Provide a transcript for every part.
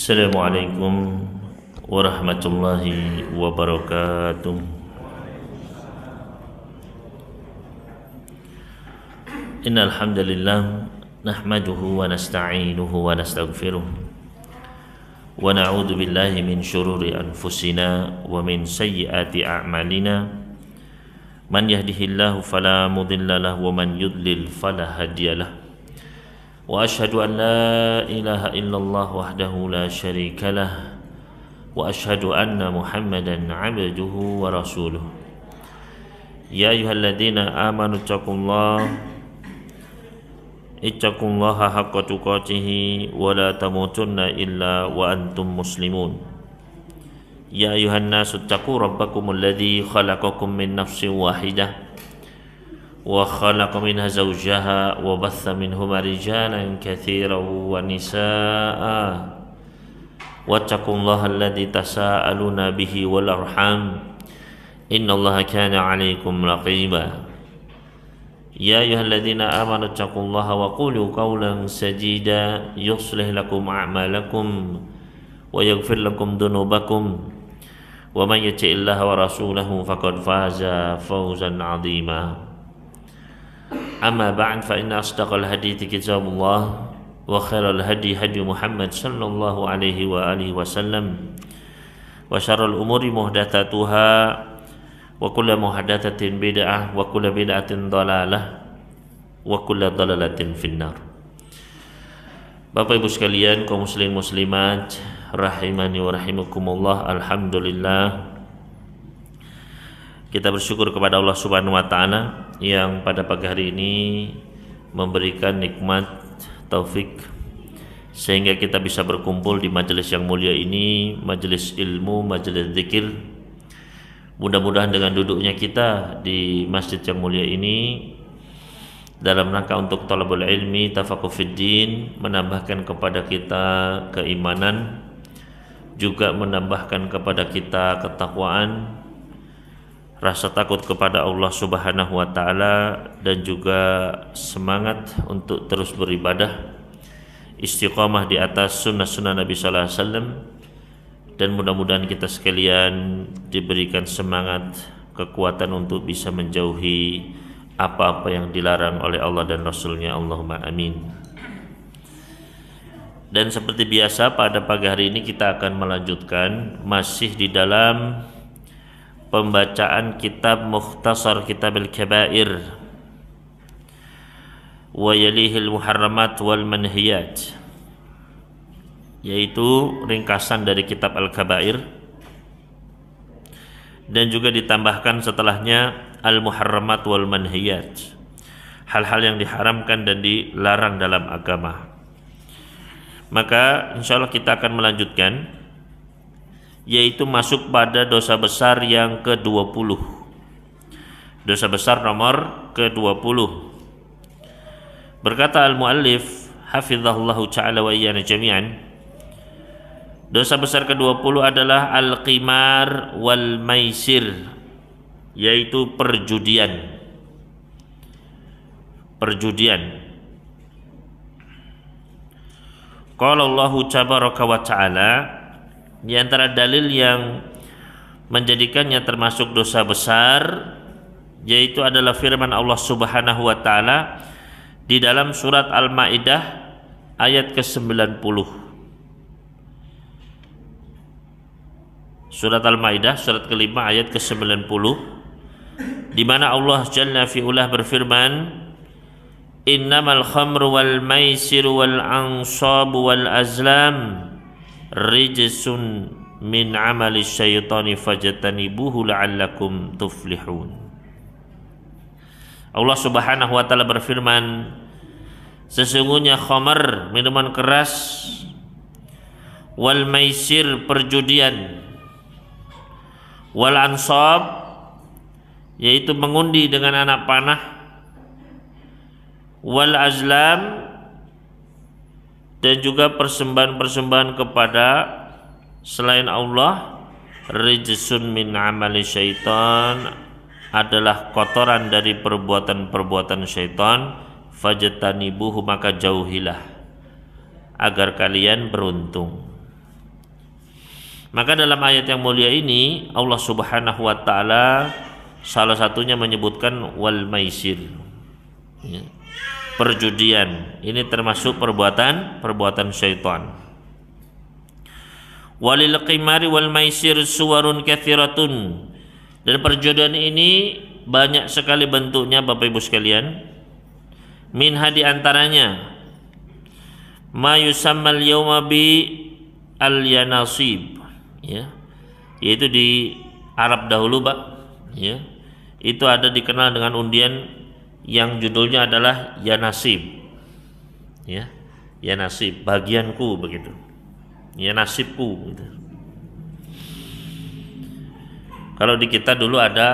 Assalamualaikum warahmatullahi wabarakatuh. Innal hamdalillah nahmaduhu wa nasta'inuhu wa nastaghfiruh wa na'udzu billahi min shururi anfusina wa min sayyiati a'malina. Man yahdihillahu fala mudilla lahu wa man yudlil fala hadiyalah. Wa ashhadu an la ilaha illallah wahdahu la syarika lah wa ashhadu anna Muhammadan 'abduhu wa rasuluh. Ya ayyuhalladzina amanu ittaqullaha haqqa tuqatih wa la tamutunna illa wa antum muslimun. Ya ayyuhan nasu ittaqu rabbakumul ladzi khalaqakum min nafsin wahidah wa khalaqa minha zawjaha wa batha minhuma rijalan katsiran wa nisaa'a wattaqullaha alladzi tasaaluna bihi wal arham innallaha kana 'alaikum raqiba. Ya ayyuhalladzina amanu taqullaha wa qulu qawlan sadida yuslih lakum a'malakum wa yaghfir lakum dhunubakum wa man yuti'illaha wa rasulahu faqad faza fawzan 'azima. Amma ba'd, fa inna asdaqal hadithi kitabullah wa khairal hadi hadi Muhammad sallallahu alaihi wa alihi wasallam wa syarrul umuri muhdatsatuha wa kullu muhdatsatin bid'ah wa kullu bid'atin dhalalah wa kullu dhalalatin finnar. Bapak Ibu sekalian, kaum muslimin muslimat rahimani wa rahimakumullah, alhamdulillah kita bersyukur kepada Allah Subhanahu wa taala yang pada pagi hari ini memberikan nikmat taufik sehingga kita bisa berkumpul di majelis yang mulia ini, majelis ilmu, majelis zikir. Mudah-mudahan dengan duduknya kita di masjid yang mulia ini dalam rangka untuk talabul ilmi, tafaqquh fid din, menambahkan kepada kita keimanan, juga menambahkan kepada kita ketakwaan, rasa takut kepada Allah Subhanahu wa taala, dan juga semangat untuk terus beribadah, istiqamah di atas sunnah-sunnah Nabi sallallahu alaihi wasallam, dan mudah-mudahan kita sekalian diberikan semangat, kekuatan untuk bisa menjauhi apa-apa yang dilarang oleh Allah dan Rasulnya. Allahumma amin. Dan seperti biasa pada pagi hari ini kita akan melanjutkan masih di dalam pembacaan kitab Mukhtasar Kitabil Kabair wa yalihil muharramat wal manhiyat, yaitu ringkasan dari kitab Al-Kabair, dan juga ditambahkan setelahnya Al-Muharramat wal Manhiyat, hal-hal yang diharamkan dan dilarang dalam agama. Maka insyaallah kita akan melanjutkan, yaitu masuk pada dosa besar yang ke-20. Dosa besar nomor ke-20. Berkata al-muallif hafizahullahu ta'ala wa iyyana jami'an, dosa besar ke-20 adalah al-qimar wal maisir, yaitu perjudian. Qala Allahu tabaraka wa ta'ala, di antara dalil yang menjadikannya termasuk dosa besar yaitu adalah firman Allah Subhanahu wa taala di dalam surat Al-Maidah ayat ke-90. Surat Al-Maidah surat kelima ayat ke-90, di mana Allah Jalla fi'ulah berfirman, innamal khamru wal maisiru wal ansabu wal azlam rijsun min amali syaitani fajtanibuhu la'allakum tuflihun. Allah Subhanahu wa taala berfirman, sesungguhnya khamar minuman keras, wal maisir perjudian, wal ansab yaitu mengundi dengan anak panah, wal azlam dan juga persembahan-persembahan kepada selain Allah, rijsun min amali syaitan adalah kotoran dari perbuatan-perbuatan syaitan, fajtanibuhu maka jauhilah agar kalian beruntung. Maka dalam ayat yang mulia ini Allah Subhanahu wa taala salah satunya menyebutkan wal maisir, ya, perjudian. Ini termasuk perbuatan syaitan. Walil qimari wal maisir suwarun katsiratun. Dan perjudian ini banyak sekali bentuknya Bapak Ibu sekalian. Minha di antaranya ma yusammal yawma bi al-yanasib, ya, yaitu di Arab dahulu, Pak, ya, itu ada dikenal dengan undian yang judulnya adalah yanasib, ya, yanasib, bagianku begitu, ya, nasibku gitu. Kalau di kita dulu ada,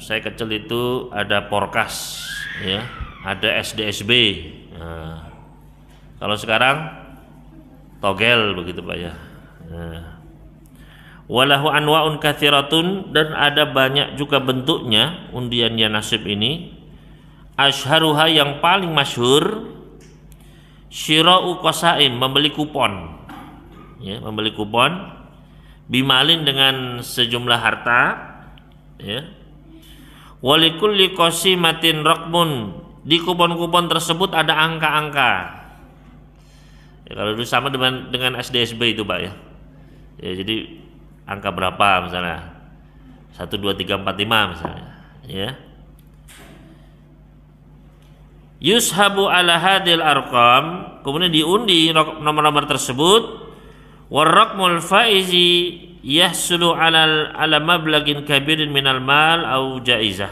saya kecil itu ada Porkas, ya, ada SDSB. Nah, kalau sekarang togel begitu Pak, ya. Nah, walahu anwa'un katsiratun, dan ada banyak juga bentuknya undian yanasib ini. Asyharuha, yang paling masyhur, syira'u qasaim, membeli kupon, ya, membeli kupon, bimalin, dengan sejumlah harta, ya. Walikulli qasimatin raqmun, di kupon-kupon tersebut ada angka-angka. Ya, kalau dulu sama dengan SDSB itu Pak, ya. Ya, jadi angka berapa misalnya 1, 2, 3, 4, 5 misalnya, ya. Yushabu ala hadil arqam, kemudian diundi nomor-nomor tersebut. Warraqmul faizi yahsulu ala mablagin kabirin minal mal au jaizah.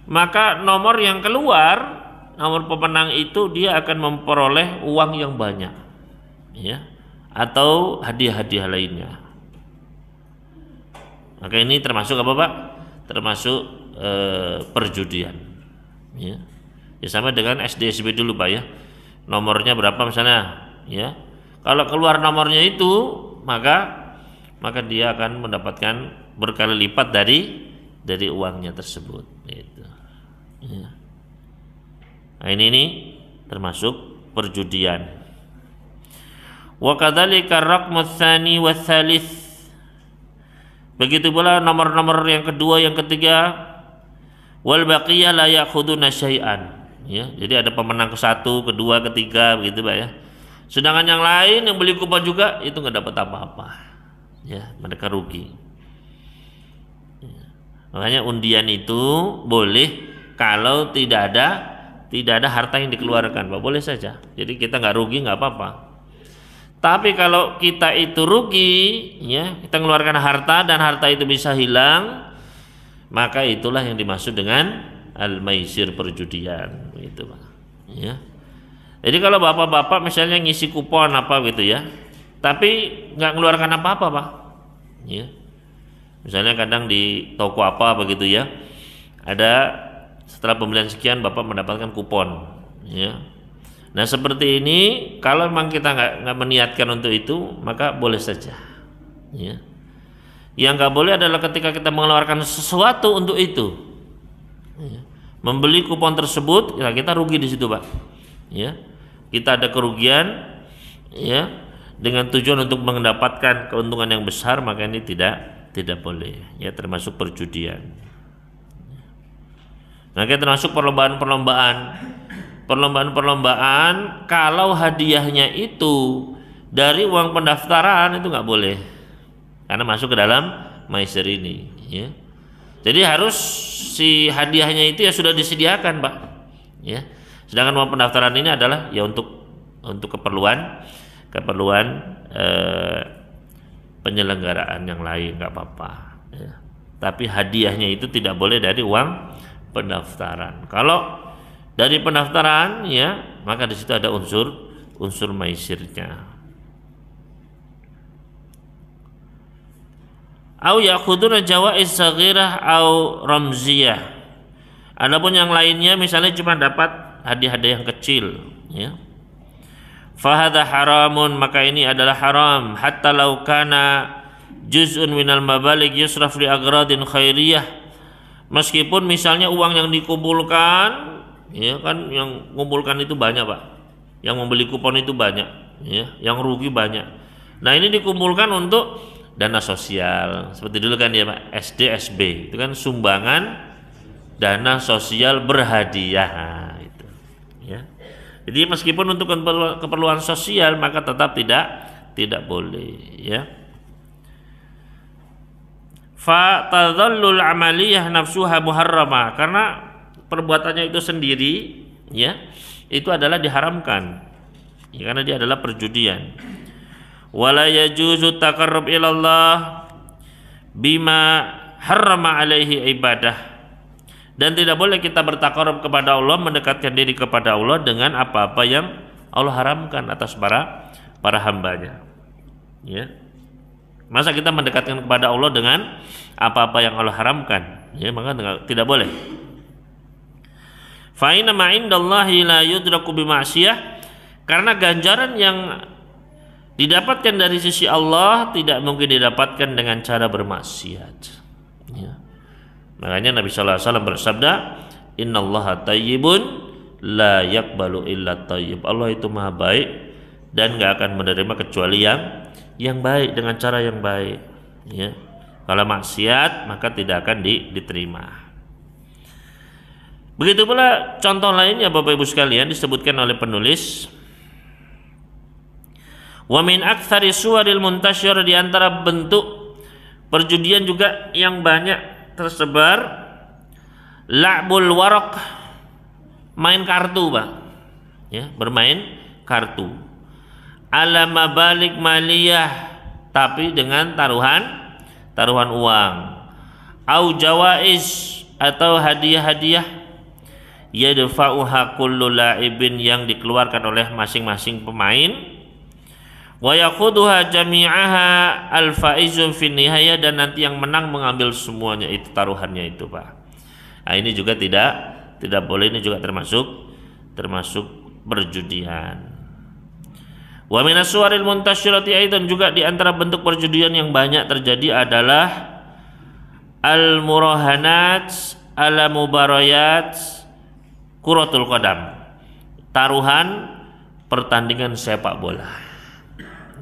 Maka nomor yang keluar, nomor pemenang itu dia akan memperoleh uang yang banyak, ya, atau hadiah-hadiah lainnya. Maka ini termasuk apa Pak? Termasuk perjudian, ya. Ya, sama dengan SDSB dulu Pak, ya. Nomornya berapa misalnya, ya. Kalau keluar nomornya itu, maka dia akan mendapatkan berkali lipat dari uangnya tersebut, gitu, ya. Nah, ini termasuk perjudian. Wa kadzalika ar-raqmu tsani wa tsalits. Begitu pula nomor-nomor yang kedua, yang ketiga. Wal baqiyah la ya'khuduna syai'an, ya. Jadi ada pemenang ke-1, kedua, ketiga begitu Pak, ya. Sedangkan yang lain yang beli kupon juga itu nggak dapat apa-apa, ya, mereka rugi. Ya. Makanya undian itu boleh kalau tidak ada harta yang dikeluarkan Pak, boleh saja. Jadi kita nggak rugi, nggak apa-apa. Tapi kalau kita itu rugi, ya, kita mengeluarkan harta dan harta itu bisa hilang, maka itulah yang dimaksud dengan al-maisir, perjudian, gitu Pak, ya. Jadi kalau bapak-bapak misalnya ngisi kupon apa gitu, ya, tapi nggak mengeluarkan apa-apa Pak, ya. Misalnya kadang di toko apa begitu, ya, ada setelah pembelian sekian Bapak mendapatkan kupon, ya. Nah seperti ini, kalau memang kita nggak meniatkan untuk itu, maka boleh saja, ya. Yang nggak boleh adalah ketika kita mengeluarkan sesuatu untuk itu, ya, membeli kupon tersebut, ya, kita rugi di situ Pak, ya. Kita ada kerugian, ya, dengan tujuan untuk mendapatkan keuntungan yang besar, maka ini tidak boleh, ya, termasuk perjudian. Nah, kita termasuk perlombaan kalau hadiahnya itu dari uang pendaftaran, itu nggak boleh, karena masuk ke dalam maisir ini, ya. Jadi harus si hadiahnya itu ya sudah disediakan Pak, ya. Sedangkan uang pendaftaran ini adalah ya untuk keperluan penyelenggaraan yang lain, nggak apa-apa, ya. Tapi hadiahnya itu tidak boleh dari uang pendaftaran. Kalau dari pendaftaran, ya, maka di situ ada unsur maisirnya. Au ya'khuduna jawaiz saghirah au ramziyah. Adapun yang lainnya misalnya cuma dapat hadiah-hadiah yang kecil, ya. Fahadha haramun, maka ini adalah haram, hatta law kana juz'un minal mabalig yusraf li agradin khairiyah. Meskipun misalnya uang yang dikumpulkan, ya kan, yang mengumpulkan itu banyak Pak, yang membeli kupon itu banyak, ya, yang rugi banyak. Nah ini dikumpulkan untuk dana sosial. Seperti dulu kan ya Pak, SD, SB itu kan sumbangan dana sosial berhadiah. Nah, itu ya. Jadi meskipun untuk keperluan sosial maka tetap tidak boleh ya. Fa tadhallul amaliyah nafsuha muharrama, karena perbuatannya itu sendiri ya itu adalah diharamkan ya, karena dia adalah perjudian. Wala yajuzu taqarrub ilallah bima harrama alaihi ibadah, dan tidak boleh kita bertaqarrub kepada Allah, mendekatkan diri kepada Allah dengan apa-apa yang Allah haramkan atas para hambanya ya. Masa kita mendekatkan kepada Allah dengan apa-apa yang Allah haramkan ya, maka tidak boleh. Fa inna ma indallahi la yudraku bima'siyah, karena ganjaran yang didapatkan dari sisi Allah tidak mungkin didapatkan dengan cara bermaksiat ya. Makanya Nabi sallallahu alaihi wasallam bersabda, innallaha thayyibun la yaqbalu illa thayyib. Allah itu maha baik dan gak akan menerima kecuali yang baik, dengan cara yang baik ya. Kalau maksiat maka tidak akan diterima. Begitu pula contoh lainnya Bapak Ibu sekalian disebutkan oleh penulis, wa min aktsari suwaril muntasyir, di antara bentuk perjudian juga yang banyak tersebar, la'bul waraq, main kartu Pak ya, bermain kartu, ala mabalik maliyah, tapi dengan taruhan uang, au jawaiz, atau hadiah-hadiah, yadfa'uha kullu la'ibin, yang dikeluarkan oleh masing-masing pemain, wa yaquduha jami'aha al-faizun fi nihayah, dan nanti yang menang mengambil semuanya itu taruhannya itu Pak. Nah, ini juga tidak boleh, ini juga termasuk perjudian. Wa minas suwaril muntasyirati aidan, juga di antara bentuk perjudian yang banyak terjadi adalah al-murahanat ala mubarayat kuratul qadam, taruhan pertandingan sepak bola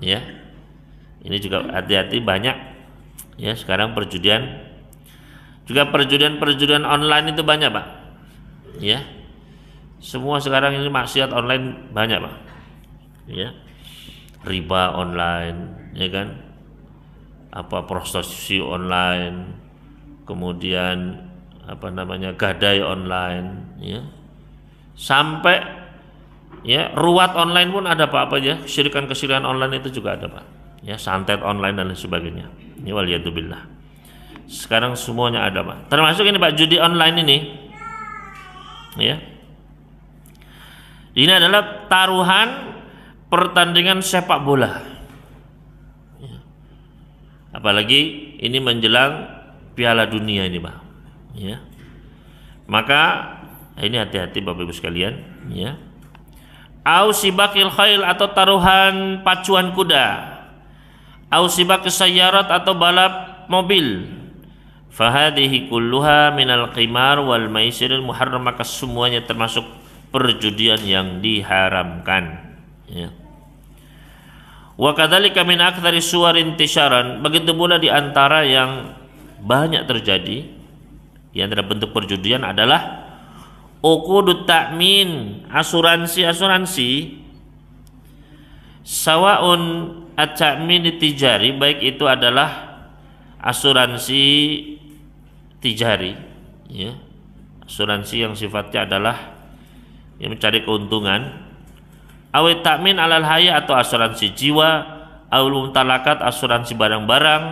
ya. Ini juga hati-hati, banyak ya sekarang perjudian, juga perjudian online itu banyak Pak ya. Semua sekarang ini maksiat online banyak Pak ya. Riba online ya kan, apa prostitusi online, kemudian apa namanya gadai online ya, sampai ya ruwat online pun ada Pak, apa ya, kesyirikan online itu juga ada Pak ya, santet online dan lain sebagainya. Ini waliyadzubillah, sekarang semuanya ada Pak, termasuk ini Pak judi online ini ya. Ini adalah taruhan pertandingan sepak bola ya. Apalagi ini menjelang Piala Dunia ini Pak ya. Maka ini hati-hati Bapak Ibu sekalian ya. Au sibakil khail, atau taruhan pacuan kuda, au sibakis sayyarat, atau balap mobil, fahadihi kulluha minal qimar wal maisiril muharram, maka semuanya termasuk perjudian yang diharamkan ya. Wa kadzalika min aktsari suwar intisyaran, begitu pula di antara yang banyak terjadi di antara bentuk perjudian adalah uqudut ta'min, asuransi sawaun at-ta'min tijari, baik itu adalah asuransi tijari ya, asuransi yang sifatnya adalah yang mencari keuntungan, awit ta'min alal haya, atau asuransi jiwa, awil mutalakat, asuransi barang-barang,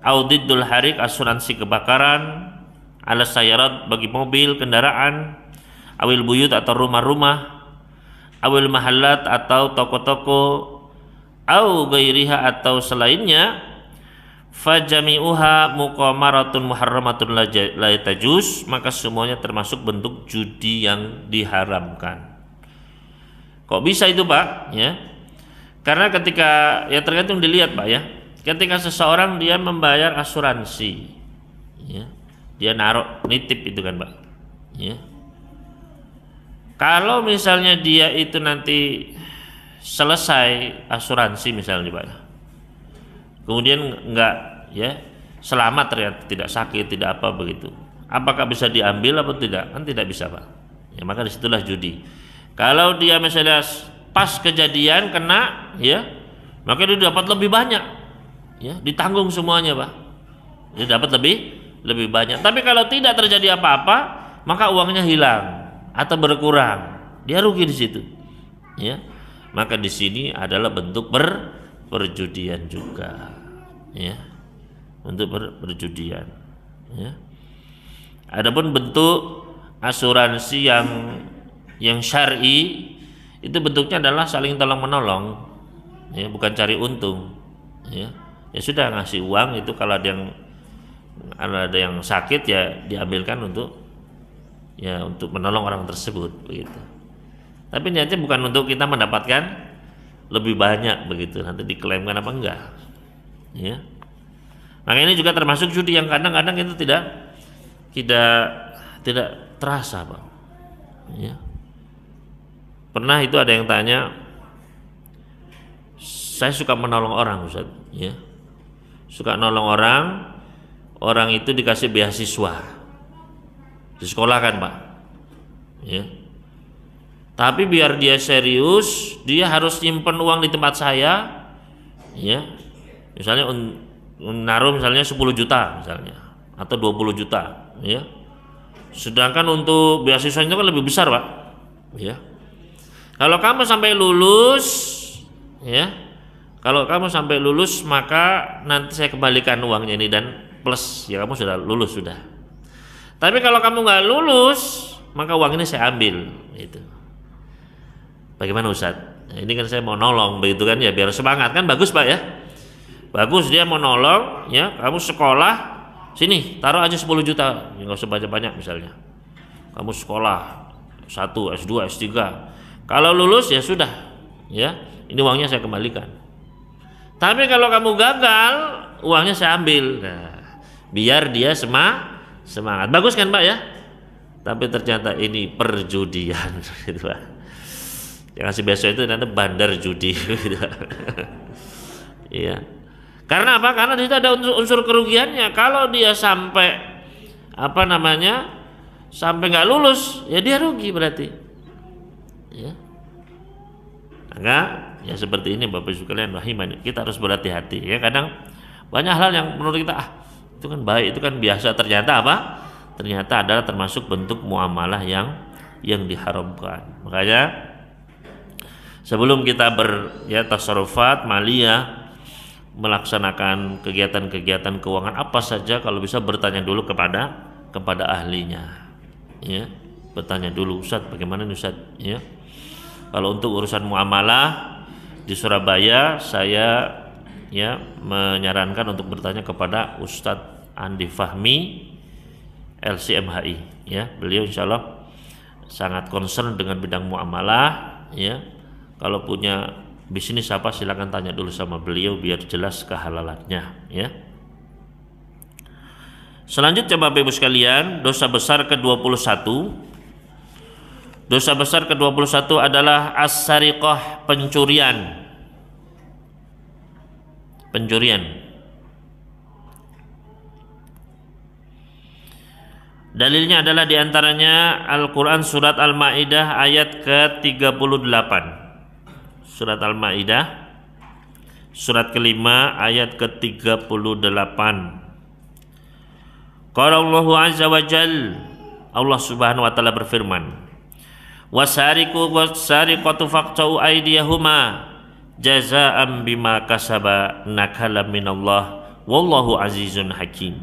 audiddul harik, asuransi kebakaran, ala sayarat, bagi mobil kendaraan, awil buyut, atau rumah-rumah, awil mahallat, atau toko-toko, au gairiha, atau selainnya, fajami'uha muqamaratun muharramatun la tajuz, maka semuanya termasuk bentuk judi yang diharamkan. Kok bisa itu Pak ya? Karena ketika ya tergantung dilihat Pak ya. Ketika seseorang dia membayar asuransi ya, dia naruh nitip itu kan Pak ya. Kalau misalnya dia itu nanti selesai asuransi misalnya Pak, kemudian enggak ya selamat, ternyata tidak sakit, tidak apa begitu, apakah bisa diambil atau tidak? Kan tidak bisa, Pak. Ya, maka disitulah judi. Kalau dia misalnya pas kejadian kena, ya, maka dia dapat lebih banyak, ya, ditanggung semuanya, Pak. Dia dapat lebih banyak. Tapi kalau tidak terjadi apa-apa, maka uangnya hilang atau berkurang, dia rugi di situ, ya. Maka di sini adalah bentuk perjudian juga, ya, untuk perjudian, ya. Adapun bentuk asuransi yang syar'i itu bentuknya adalah saling tolong menolong, ya, bukan cari untung, ya. Ya sudah, ngasih uang itu kalau ada yang sakit ya diambilkan untuk menolong orang tersebut begitu. Tapi niatnya bukan untuk kita mendapatkan lebih banyak begitu, nanti diklaimkan apa enggak, ya. Maka ini juga termasuk judi yang kadang-kadang itu tidak terasa, Pak, ya. Pernah itu ada yang tanya, saya suka menolong orang, Ustaz, ya, suka nolong orang itu dikasih beasiswa di sekolah kan, Pak, ya. Tapi biar dia serius, dia harus nyimpen uang di tempat saya, ya. Misalnya naruh misalnya 10 juta misalnya atau 20 juta, ya. Sedangkan untuk beasiswa itu kan lebih besar, Pak, ya. Kalau kamu sampai lulus, ya, kalau kamu sampai lulus maka nanti saya kembalikan uangnya ini dan plus, ya, kamu sudah lulus sudah. Tapi kalau kamu nggak lulus, maka uang ini saya ambil, gitu. Bagaimana, Ustaz? Nah, ini kan saya mau nolong begitu kan, ya, biar semangat kan, bagus, Pak, ya. Bagus, dia mau nolong, ya. Kamu sekolah, sini taruh aja 10 juta, nggak usah banyak-banyak misalnya. Kamu sekolah S1, S2, S3. Kalau lulus ya sudah, ya, ini uangnya saya kembalikan. Tapi kalau kamu gagal, uangnya saya ambil. Nah, biar dia semangat. Bagus kan, Pak, ya? Tapi ternyata ini perjudian, gitu, Pak. Yang ngasih beasiswa itu nanti bandar judi, gitu. Iya. Karena apa? Karena di situ ada unsur kerugiannya. Kalau dia sampai sampai nggak lulus, ya dia rugi berarti, ya. Maka ya seperti ini, Bapak Ibu sekalian rahimani, kita harus berhati-hati, ya. Kadang banyak hal yang menurut kita itu kan baik, itu kan biasa, ternyata ternyata adalah termasuk bentuk muamalah yang diharamkan. Makanya sebelum kita tasarrufat maliyah, melaksanakan kegiatan-kegiatan keuangan apa saja, kalau bisa bertanya dulu kepada ahlinya, ya. Bertanya dulu, Ustaz, bagaimana nih, Ustaz, ya. Kalau untuk urusan muamalah di Surabaya, saya menyarankan untuk bertanya kepada Ustadz Andi Fahmi LCMHI, ya. Beliau insya Allah sangat concern dengan bidang muamalah, ya. Kalau punya bisnis apa silakan tanya dulu sama beliau biar jelas kehalalannya, ya. Selanjutnya, Bapak Ibu sekalian, dosa besar ke-21. Dosa besar ke-21 adalah as-sariqah, pencurian. Dalilnya adalah diantaranya Al-Quran surat Al-Ma'idah ayat ke-38. Surat Al-Ma'idah surat kelima ayat ke-38. Qala Allahu azza wa jal, Allah subhanahu wa ta'ala berfirman, wasariqu wasariqatu faqta'u aydiyahuma jazaa'an bima kasaba nakalam minallah wallahu azizun hakim.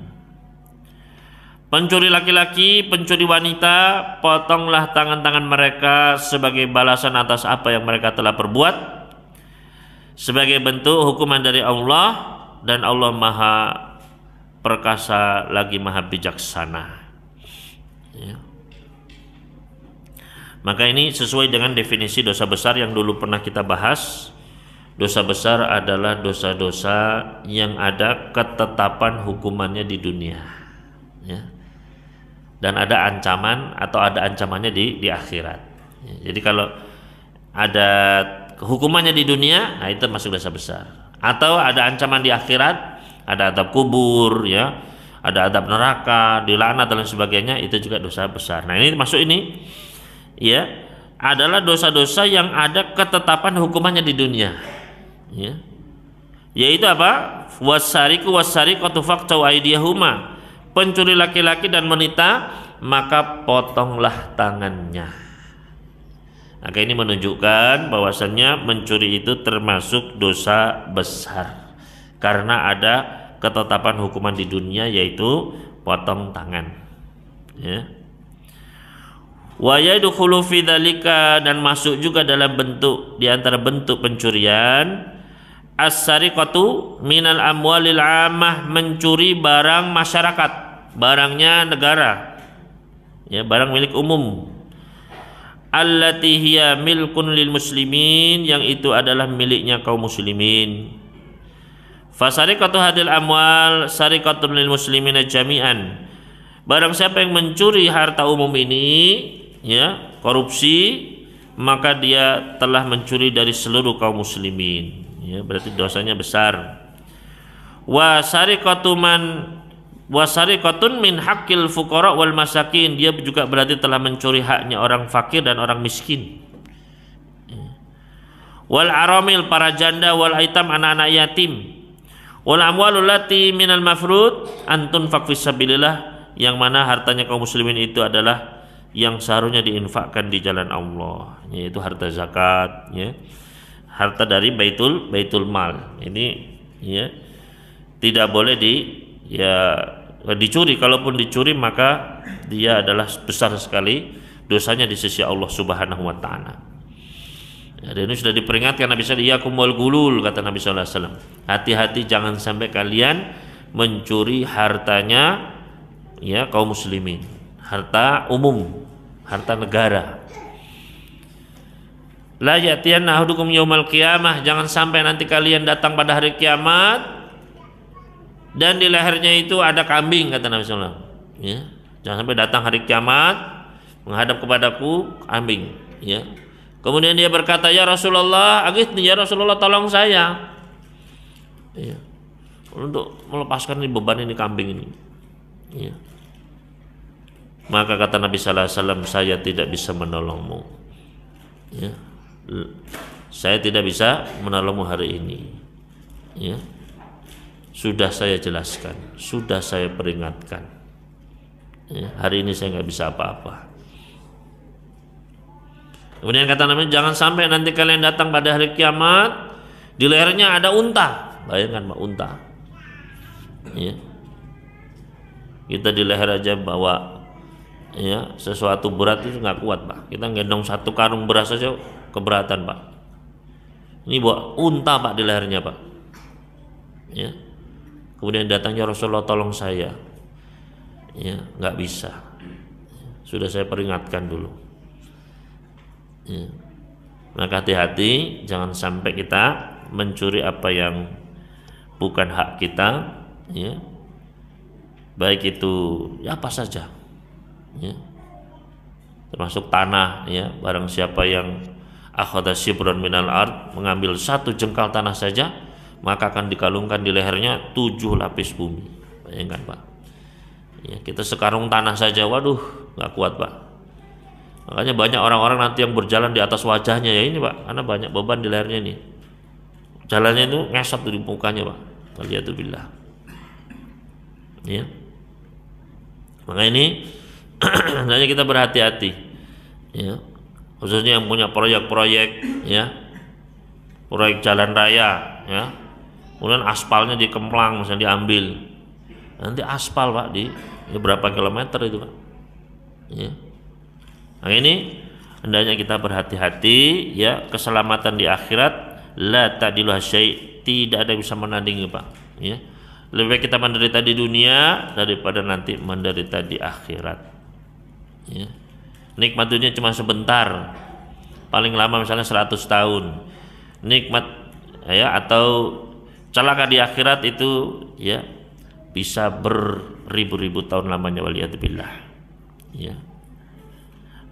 Pencuri laki-laki, pencuri wanita, potonglah tangan-tangan mereka sebagai balasan atas apa yang mereka telah perbuat, sebagai bentuk hukuman dari Allah, dan Allah Maha perkasa lagi Maha bijaksana, ya. Maka ini sesuai dengan definisi dosa besar yang dulu pernah kita bahas. Dosa besar adalah dosa-dosa yang ada ketetapan hukumannya di dunia, ya. Dan ada ancaman atau ada ancamannya di akhirat, ya. Jadi kalau ada hukumannya di dunia, nah itu masuk dosa besar. atau ada ancaman di akhirat, ada azab kubur, ya, ada azab neraka, dilaknat dan lain sebagainya, itu juga dosa besar. Nah, ini masuk ini, ya, adalah dosa-dosa yang ada ketetapan hukumannya di dunia, ya. Yaitu apa? Wasariku wasariqatu faqtu aydiyahuma. Pencuri laki-laki dan wanita, maka potonglah tangannya. Maka ini menunjukkan bahwasannya mencuri itu termasuk dosa besar karena ada ketetapan hukuman di dunia, yaitu potong tangan, ya. Wa yadkhulu fi dzalika, dan masuk juga dalam bentuk, di antara bentuk pencurian, as-sariqatu minal amwalil ammah, mencuri barang masyarakat, barangnya negara, ya, barang milik umum. Allati hiya milkun lil muslimin, yang itu adalah miliknya kaum muslimin. Fasariqatu hadil amwal sariqatun lil muslimina jami'an. Barang siapa yang mencuri harta umum ini, ya, korupsi, maka dia telah mencuri dari seluruh kaum muslimin, ya, berarti dosanya besar. Wa sariqatun min haqqil fuqara wal masakin, dia juga berarti telah mencuri haknya orang fakir dan orang miskin. Wal aramil, para janda, wal aitam, anak-anak yatim. Wal amwalul lati minal mafrud antun faq fisabilillah, yang mana hartanya kaum muslimin itu adalah yang seharusnya diinfakkan di jalan Allah, yaitu harta zakat, ya, harta dari baitul mal. Ini, ya, tidak boleh dicuri. Kalaupun dicuri maka dia adalah besar sekali dosanya di sisi Allah Subhanahu wa taala. Ya, dan ini sudah diperingatkan Nabi sallallahu alaihi wasallam, iyakum wal gulul, kata Nabi sallallahu alaihi wasallam. Hati-hati jangan sampai kalian mencuri hartanya, ya, kaum muslimin, harta umum, harta negara. La ya'tiyanna ahadukum yaumal qiyamah, jangan sampai nanti kalian datang pada hari kiamat dan di lehernya itu ada kambing, kata Nabi sallallahu alaihi wasallam, ya. Jangan sampai datang hari kiamat menghadap kepadaku kambing, ya. Kemudian dia berkata, ya Rasulullah, aghithni, ya Rasulullah, tolong saya, ya, untuk melepaskan ini beban ini kambing ini, ya. Maka kata Nabi sallallahu alaihi wasallam, saya tidak bisa menolongmu, ya. Saya tidak bisa menolongmu hari ini, ya. Sudah saya jelaskan, sudah saya peringatkan, ya, hari ini saya nggak bisa apa-apa. Kemudian kata Nabi, jangan sampai nanti kalian datang pada hari kiamat di lehernya ada unta. Bayangkan Pak, unta, ya. Kita di leher aja bawa, ya, sesuatu berat itu nggak kuat Pak. Kita gendong satu karung beras saja keberatan Pak. Ini bawa unta Pak di lehernya Pak, ya. Kemudian datangnya Rasulullah, tolong saya, ya, nggak bisa, sudah saya peringatkan dulu, ya. Maka hati-hati jangan sampai kita mencuri apa yang bukan hak kita, ya, baik itu, ya, apa saja, ya, termasuk tanah, ya. Barang siapa yang akhadha shibran minal ard, mengambil satu jengkal tanah saja, maka akan dikalungkan di lehernya 7 lapis bumi. Bayangkan Pak, ya, kita sekarung tanah saja, waduh, nggak kuat Pak. Makanya banyak orang-orang nanti yang berjalan di atas wajahnya, ya ini Pak, karena banyak beban di lehernya ini. Jalannya itu ngesot di mukanya Pak. Waliyatubillah, ya. Maka ini hendaknya kita berhati-hati, ya, khususnya yang punya proyek-proyek, ya, proyek jalan raya, ya. Kemudian aspalnya dikemplang, misalnya diambil, nanti aspal Pak di, ya, berapa kilometer itu Pak, ya. Nah ini hendaknya kita berhati-hati, ya, keselamatan di akhirat la ta'dilu syai', tidak ada yang bisa menandingi Pak, ya. Lebih baik kita menderita di dunia daripada nanti menderita di akhirat, ya. Nikmat dunia cuma sebentar, paling lama misalnya 100 tahun. Nikmat, ya, atau celaka di akhirat itu, ya, bisa beribu-ribu tahun lamanya, waliyatubillah, ya.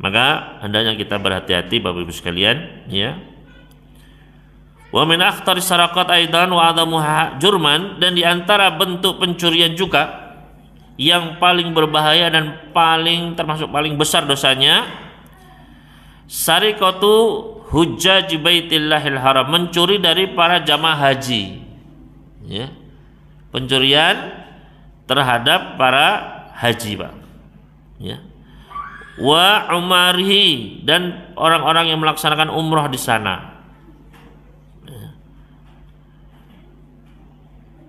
Maka hendaknya kita berhati-hati Bapak Ibu sekalian, ya. Wa min akhtari saraqat aidan wa adamuha jurman, dan di antara bentuk pencurian juga yang paling berbahaya dan termasuk paling besar dosanya, sariqatu hujjaj baitillahil haram, mencuri dari para jamaah haji, ya, pencurian terhadap para haji, Pak, ya. Wa umarihi, dan orang-orang yang melaksanakan umrah di sana.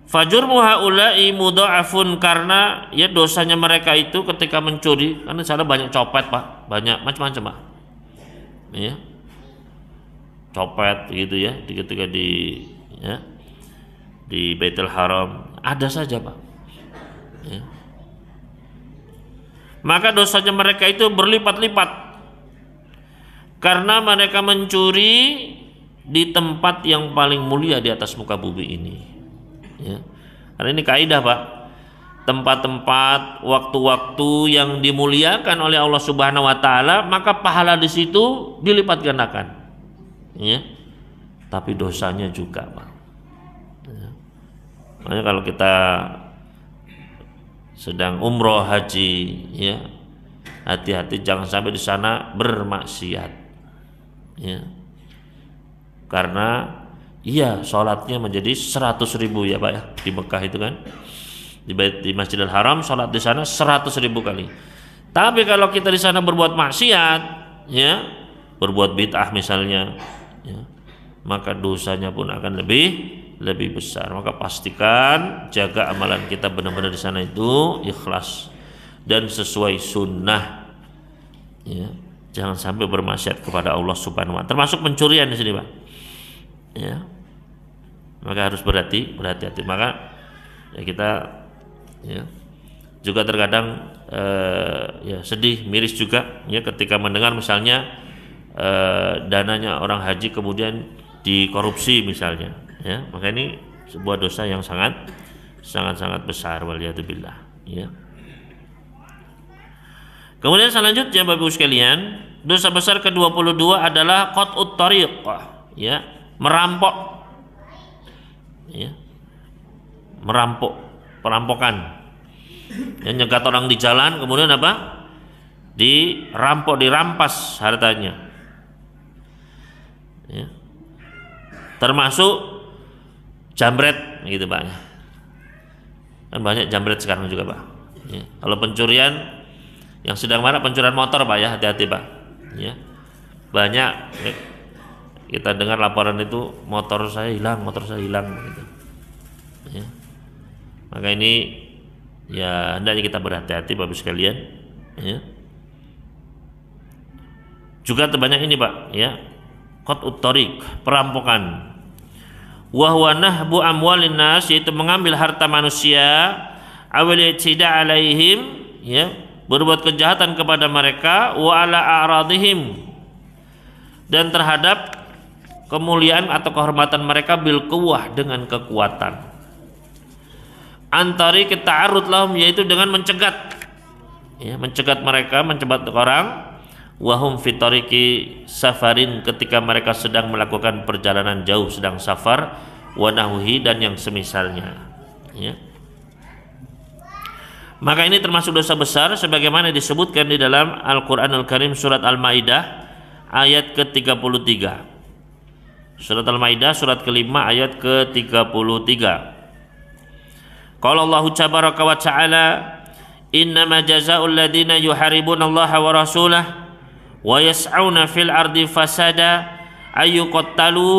Fajurmu haula'i mudha'afun, karena ya dosanya mereka itu ketika mencuri, karena di sana banyak copet, Pak, banyak macam-macam, Pak, ya, copet gitu ya, ketika di Baitul Haram ada saja, Pak, ya. Maka dosanya mereka itu berlipat-lipat karena mereka mencuri di tempat yang paling mulia di atas muka bumi ini, ya. Karena ini kaidah, Pak, tempat-tempat, waktu-waktu yang dimuliakan oleh Allah Subhanahu wa taala, maka pahala di situ dilipat gandakan, ya. Tapi dosanya juga, Pak, ya. Makanya kalau kita sedang umroh haji, ya, hati-hati jangan sampai di sana bermaksiat, ya. Karena iya, sholatnya menjadi 100.000 ya, Pak, ya, di Mekah itu kan, di Masjidil Haram, sholat di sana 100.000 kali. Tapi kalau kita di sana berbuat maksiat, ya, berbuat bid'ah misalnya, ya, maka dosanya pun akan lebih besar. Maka pastikan jaga amalan kita benar-benar di sana itu ikhlas dan sesuai sunnah, ya. Jangan sampai bermaksiat kepada Allah Subhanahu wa taala. Termasuk pencurian di sini, Pak, ya. Maka harus berhati-hati. Maka ya kita, ya, juga terkadang ya sedih, miris juga, ya, ketika mendengar misalnya dananya orang haji kemudian dikorupsi misalnya, ya. Maka ini sebuah dosa yang sangat besar, waliyadzubillah, ya. Kemudian selanjutnya Bapak Ibu sekalian, dosa besar ke-22 adalah qat'ut thariq, ya, merampok, ya, perampokan, yang nyegat orang di jalan kemudian apa, dirampas hartanya, ya. Termasuk jambret gitu, Pak, kan banyak jambret sekarang juga, Pak, ya. Kalau pencurian yang sedang marah pencurian motor, Pak, ya, hati-hati, Pak, ya. Banyak, ya, kita dengar laporan itu motor saya hilang gitu, ya. Maka ini ya hendaknya kita berhati-hati, Bapak sekalian, ya. Juga terbanyak ini, Pak, ya, qat'ut thariq, perampokan. Wa huwa nahbu amwalin nas, yaitu mengambil harta manusia, awal i'tida alaihim, ya, berbuat kejahatan kepada mereka, wa ala a'radihim, dan terhadap kemuliaan atau kehormatan mereka, bil quwwah, dengan kekuatan, antari kita arut lahum, yaitu dengan mencegat, ya, mencegat mereka, mencegat orang, wahum fi tariqi safarin, ketika mereka sedang melakukan perjalanan jauh, sedang safar, wa nahwihi, dan yang semisalnya, ya. Maka ini termasuk dosa besar sebagaimana disebutkan di dalam Al-Qur'anul Karim surat Al-Maidah ayat ke-33. Surat Al-Maidah surat kelima ayat ke-33. Qala Allahu tabaraka wa ta'ala, innama jazaa'ul ladzina yuharibunallaha wa rasulahu wa yas'auna fil ardi fasada ayyuqattalu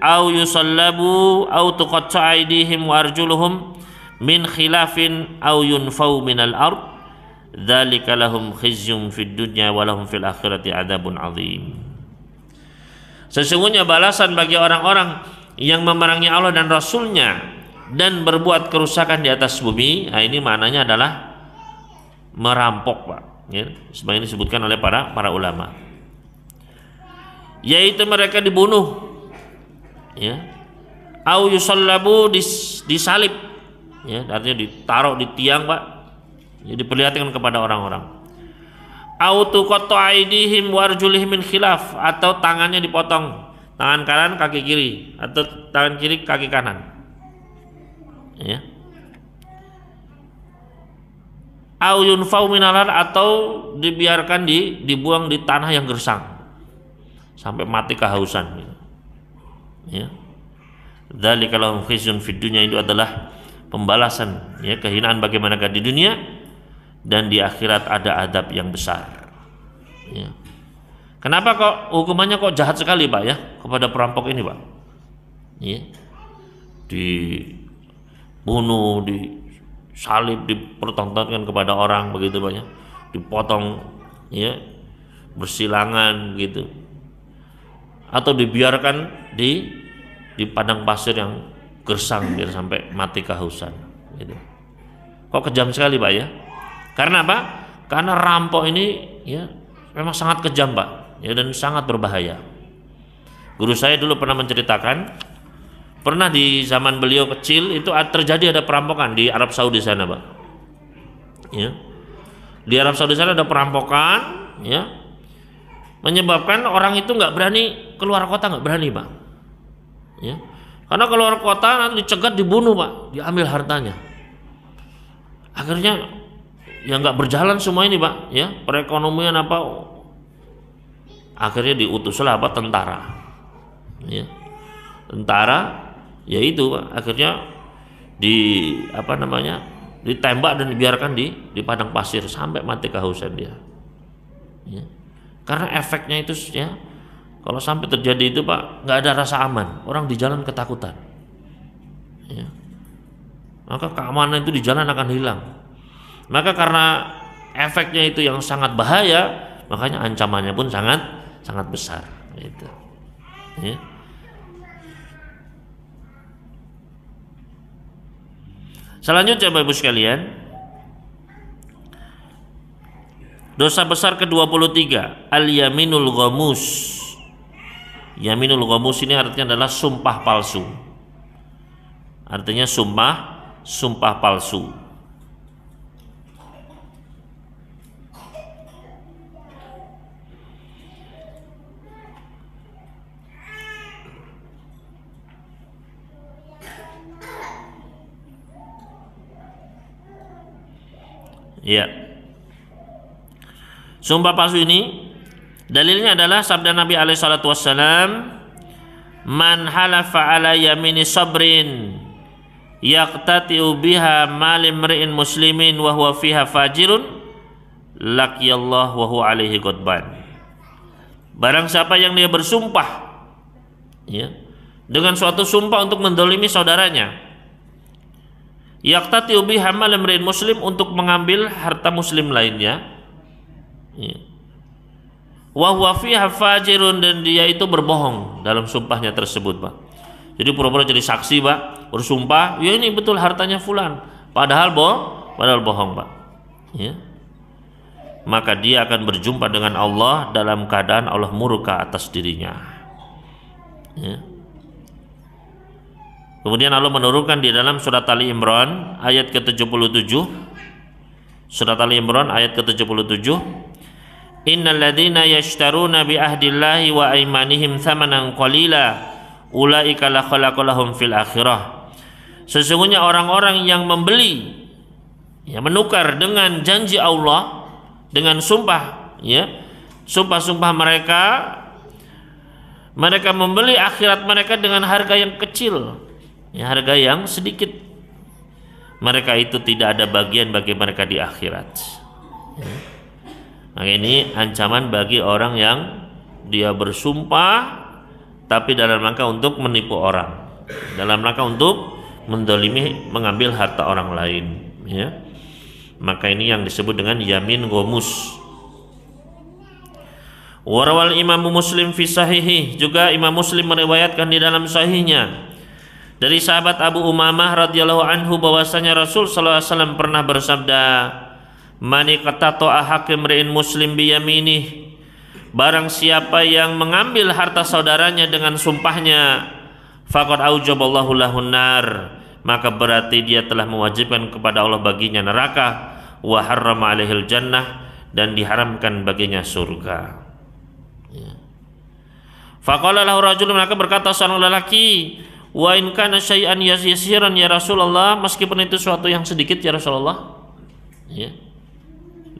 aw yusallabu aw tuqatta'a aydihim wa arjuluhum min khilafin aw yunfau minal ard dzalika lahum khizyun fid dunya wa lahum fil akhirati adzabun adzim. Sesungguhnya balasan bagi orang-orang yang memerangi Allah dan Rasulnya dan berbuat kerusakan di atas bumi, nah ini maknanya adalah merampok, Pak, ya, sebagaimana disebutkan oleh para ulama, yaitu mereka dibunuh, ya, au yusallabu, disalib, ya, artinya ditaruh di tiang, Pak, ya, diperlihatkan kepada orang-orang, au tuqatta aydihim wa arjulihim min khilaf, atau tangannya dipotong, tangan kanan kaki kiri atau tangan kiri kaki kanan. Ya. Au yunfau minalar, atau dibiarkan dibuang di tanah yang gersang sampai mati kehausan. Ya. Dzalika lahum khizyun fid dunya, itu adalah pembalasan ya kehinaan bagaimanakah di dunia, dan di akhirat ada adab yang besar. Ya. Kenapa kok hukumannya kok jahat sekali Pak ya kepada perampok ini Pak? Ya. Dibunuh, disalib, dipertontonkan kepada orang begitu Pak ya, dipotong ya, bersilangan gitu, atau dibiarkan di padang pasir yang gersang biar sampai mati kehausan gitu. Kok kejam sekali Pak ya? Karena apa? Karena rampok ini ya memang sangat kejam Pak ya, dan sangat berbahaya. Guru saya dulu pernah menceritakan, pernah di zaman beliau kecil itu terjadi ada perampokan di Arab Saudi sana Pak ya. Di Arab Saudi sana ada perampokan ya, menyebabkan orang itu nggak berani keluar kota, nggak berani Pak ya. Karena keluar kota nanti dicegat, dibunuh Pak, diambil hartanya. Akhirnya ya nggak berjalan semua ini Pak ya, perekonomian apa, akhirnya diutuslah apa, tentara ya. Tentara ya itu Pak, akhirnya ditembak dan dibiarkan di padang pasir sampai mati kehausan dia ya. Karena efeknya itu ya, kalau sampai terjadi itu Pak, nggak ada rasa aman, orang di jalan ketakutan ya. Maka keamanan itu di jalan akan hilang. Maka karena efeknya itu yang sangat bahaya, makanya ancamannya pun sangat besar gitu ya. Selanjutnya Bapak Ibu sekalian, dosa besar ke-23, al-yaminul ghamus. Yaminul ghamus ini artinya adalah sumpah palsu. Artinya sumpah palsu. Ya. Sumpah palsu ini dalilnya adalah sabda Nabi alaihi salatu wassalam, man halafa ala yamini sabrin yaqtati'u biha malim mri'in muslimin wa huwa fiha fajirun laqiyallahu wa huwa alaihi ghadban. Barang siapa yang dia bersumpah ya, dengan suatu sumpah untuk mendolimi saudaranya, yaqtati'u biha malim mri'in muslim, untuk mengambil harta muslim lainnya ya, wa huwa fiha fajirun, dan dia itu berbohong dalam sumpahnya tersebut Pak. Jadi pura-pura jadi saksi Pak, bersumpah ya ini betul hartanya fulan, padahal bohong Pak ya. Maka dia akan berjumpa dengan Allah dalam keadaan Allah murka atas dirinya ya. Kemudian Allah menurunkan di dalam surat Ali Imran ayat ke-77, surat Ali Imran ayat ke-77, innal ladzina yashtaruna bi ahdillahi wa aymanihim tsamanan qalila ulaika la khalaqalahum fil akhirah. Sesungguhnya orang-orang yang membeli ya, menukar dengan janji Allah, dengan sumpah ya, sumpah-sumpah mereka membeli akhirat mereka dengan harga yang kecil ya, harga yang sedikit. Mereka itu tidak ada bagian bagi mereka di akhirat ya. Maka ini ancaman bagi orang yang dia bersumpah tapi dalam rangka untuk menipu orang, dalam rangka untuk mendolimi, mengambil harta orang lain ya. Maka ini yang disebut dengan yamin ghamus. Warawal Imam Muslim fi sahihi, juga Imam Muslim meriwayatkan di dalam sahihnya dari sahabat Abu Umamah radhiyallahu anhu bahwasanya Rasul sallallahu alaihi wasallam pernah bersabda, mani qatata'a hakim ri'in muslim biyaminih, barang siapa yang mengambil harta saudaranya dengan sumpahnya, faqad aujaballahu lahun nar, maka berarti dia telah mewajibkan kepada Allah baginya neraka, wa harrama alaihil jannah, dan diharamkan baginya surga ya. Faqala lahu rajulun, maka berkata seorang lelaki, wa in kana syai'an yasiran ya Rasulullah, meskipun itu suatu yang sedikit ya Rasulullah. Ya.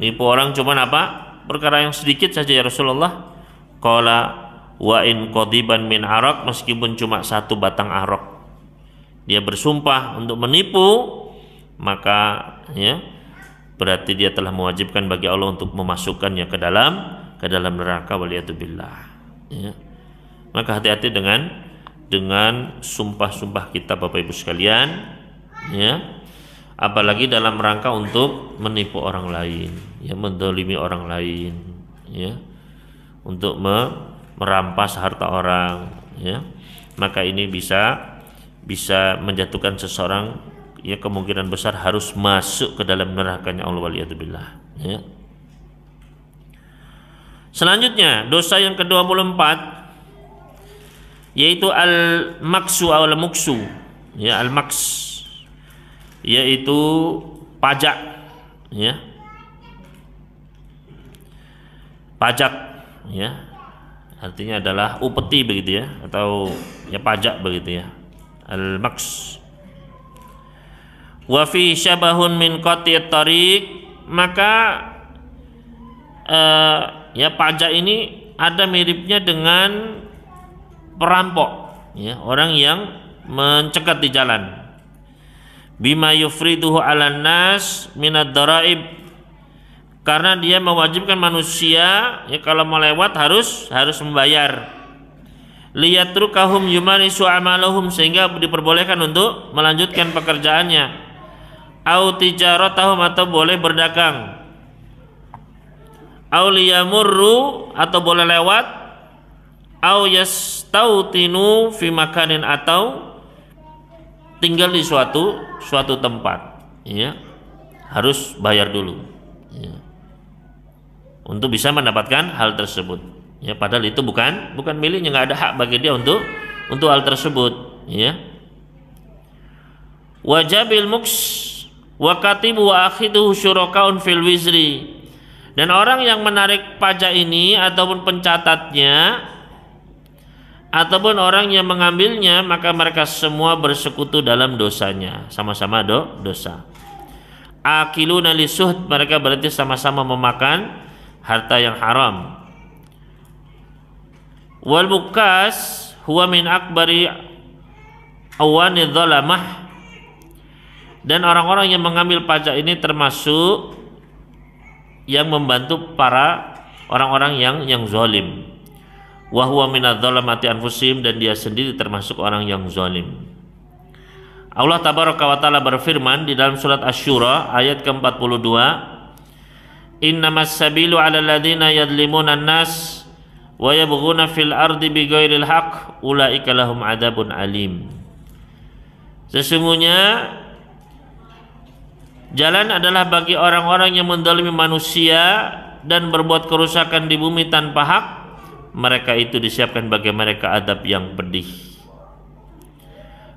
Nipu orang cuma apa? Perkara yang sedikit saja ya Rasulullah. Qala wa in qadiban min arak, meskipun cuma satu batang arak. Dia bersumpah untuk menipu, maka ya berarti dia telah mewajibkan bagi Allah untuk memasukkannya ke dalam neraka, waliyatubillah. Ya. Maka hati-hati dengan sumpah-sumpah kita Bapak Ibu sekalian, ya. Apalagi dalam rangka untuk menipu orang lain, ya, mendolimi orang lain, ya, untuk merampas harta orang, ya. Maka ini bisa menjatuhkan seseorang, ya, kemungkinan besar harus masuk ke dalam nerakanya Allah, waliyatubillah, ya. Selanjutnya dosa yang ke-24 yaitu al-maksu atau al-muksu, ya, al-maks yaitu pajak, ya, pajak, ya, artinya adalah upeti begitu ya, atau ya pajak begitu ya, al-maks. Wa fi syabahun min qati'it tariq, maka ya pajak ini ada miripnya dengan perampok, ya, orang yang mencegat di jalan. Bima yufriduhu 'alan nas minad daraib, karena dia mewajibkan manusia, ya, kalau mau lewat harus membayar. Liyatrukahum yumarisu amalahum, sehingga diperbolehkan untuk melanjutkan pekerjaannya. Au tijaratahum, atau boleh berdagang. Au liyamurru, atau boleh lewat. Au yastautinu fi makanin, atau tinggal di suatu tempat, ya, harus bayar dulu, ya, untuk bisa mendapatkan hal tersebut, ya, padahal itu bukan miliknya, nggak ada hak bagi dia untuk hal tersebut, ya. Wajabil muks wa katibu wa akhiduhu syurakaun fil wizri, dan orang yang menarik pajak ini ataupun pencatatnya ataupun orang yang mengambilnya, maka mereka semua bersekutu dalam dosanya, sama-sama dosa. Akiluna lisuhd, mereka berarti sama-sama memakan harta yang haram. Wal mukas huwa min akbari awani dhalamah, dan orang-orang yang mengambil pajak ini termasuk yang membantu para orang-orang yang zalim. Wa huwa minadz-dzalamati anfusihim, dan dia sendiri termasuk orang yang zalim. Allah tabaraka wa taala berfirman di dalam surat Asy-Syura ayat ke-42, innamas sabilu 'alal ladzina yadlimuna an-nas wa yabghuna fil ardi bighairil haqq ulaika lahum adzabun alim. Sesungguhnya jalan adalah bagi orang-orang yang menzalimi manusia dan berbuat kerusakan di bumi tanpa hak, mereka itu disiapkan bagi mereka adab yang pedih.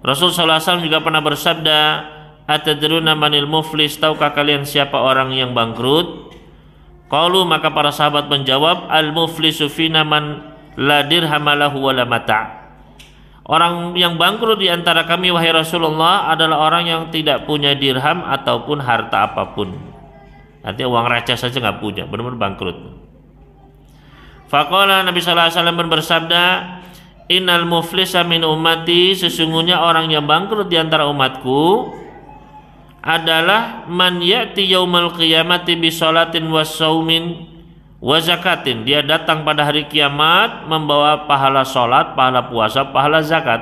Rasul sallallahu alaihi wasallam juga pernah bersabda, atadruna manil muflis, tahukah kalian siapa orang yang bangkrut? Qalu, maka para sahabat menjawab, al muflisu fina man la dirhamalahu wala mata'. Orang yang bangkrut di antara kami wahai Rasulullah adalah orang yang tidak punya dirham ataupun harta apapun. Artinya uang receh saja nggak punya, benar-benar bangkrut. Faqala, Nabi sallallahu alaihi wasallam bersabda, innal muflisa min ummati, sesungguhnya orang yang bangkrut di antara umatku adalah man ya'ti yaumal qiyamati bi sholatin wa shaumin wa zakatin, dia datang pada hari kiamat membawa pahala salat, pahala puasa, pahala zakat.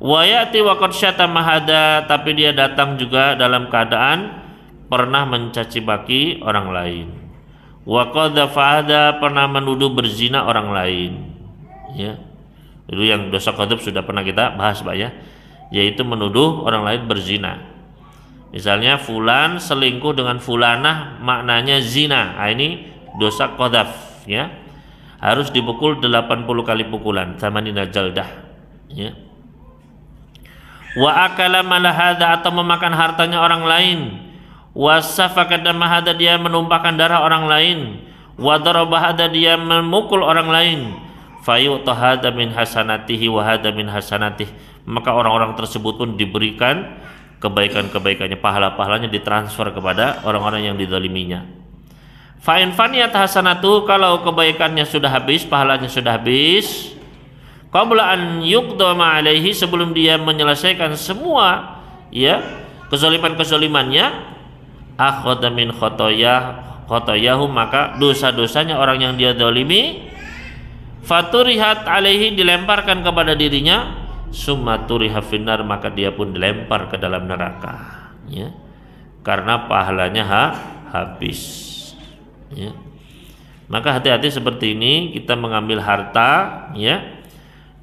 Wa ya'ti wa qad syatama hada, tapi dia datang juga dalam keadaan pernah mencaci maki orang lain. Wa qadhafa hada, pernah menuduh berzina orang lain, ya. Itu yang dosa qadzaf sudah pernah kita bahas, Pak, ya, yaitu menuduh orang lain berzina. Misalnya fulan selingkuh dengan fulanah, maknanya zina. Nah, ini dosa qadzaf, ya. Harus dipukul 80 kali pukulan, samanina jaldah, ya. Wa akala malahada, atau memakan hartanya orang lain. Wasafaka damahada, dia menumpahkan darah orang lain. Wa darabahada, dia memukul orang lain. fayu'ta hadza min hasanatihi wa hadza min hasanatihi, maka orang-orang tersebut pun diberikan kebaikan-kebaikannya, pahala-pahalanya ditransfer kepada orang-orang yang dizaliminya. Fa in faniyat hasanatu, kalau kebaikannya sudah habis, pahalanya sudah habis, qabla an yuqda ma alaihi, sebelum dia menyelesaikan semua ya kezaliman-kezalimannya, akhadha min khotoyahu, maka dosa-dosanya orang yang dia zalimi, faturihat alaihi, dilemparkan kepada dirinya, summa turiha finnar, maka dia pun dilempar ke dalam neraka ya, karena pahalanya habis ya. Maka hati-hati seperti ini, kita mengambil harta ya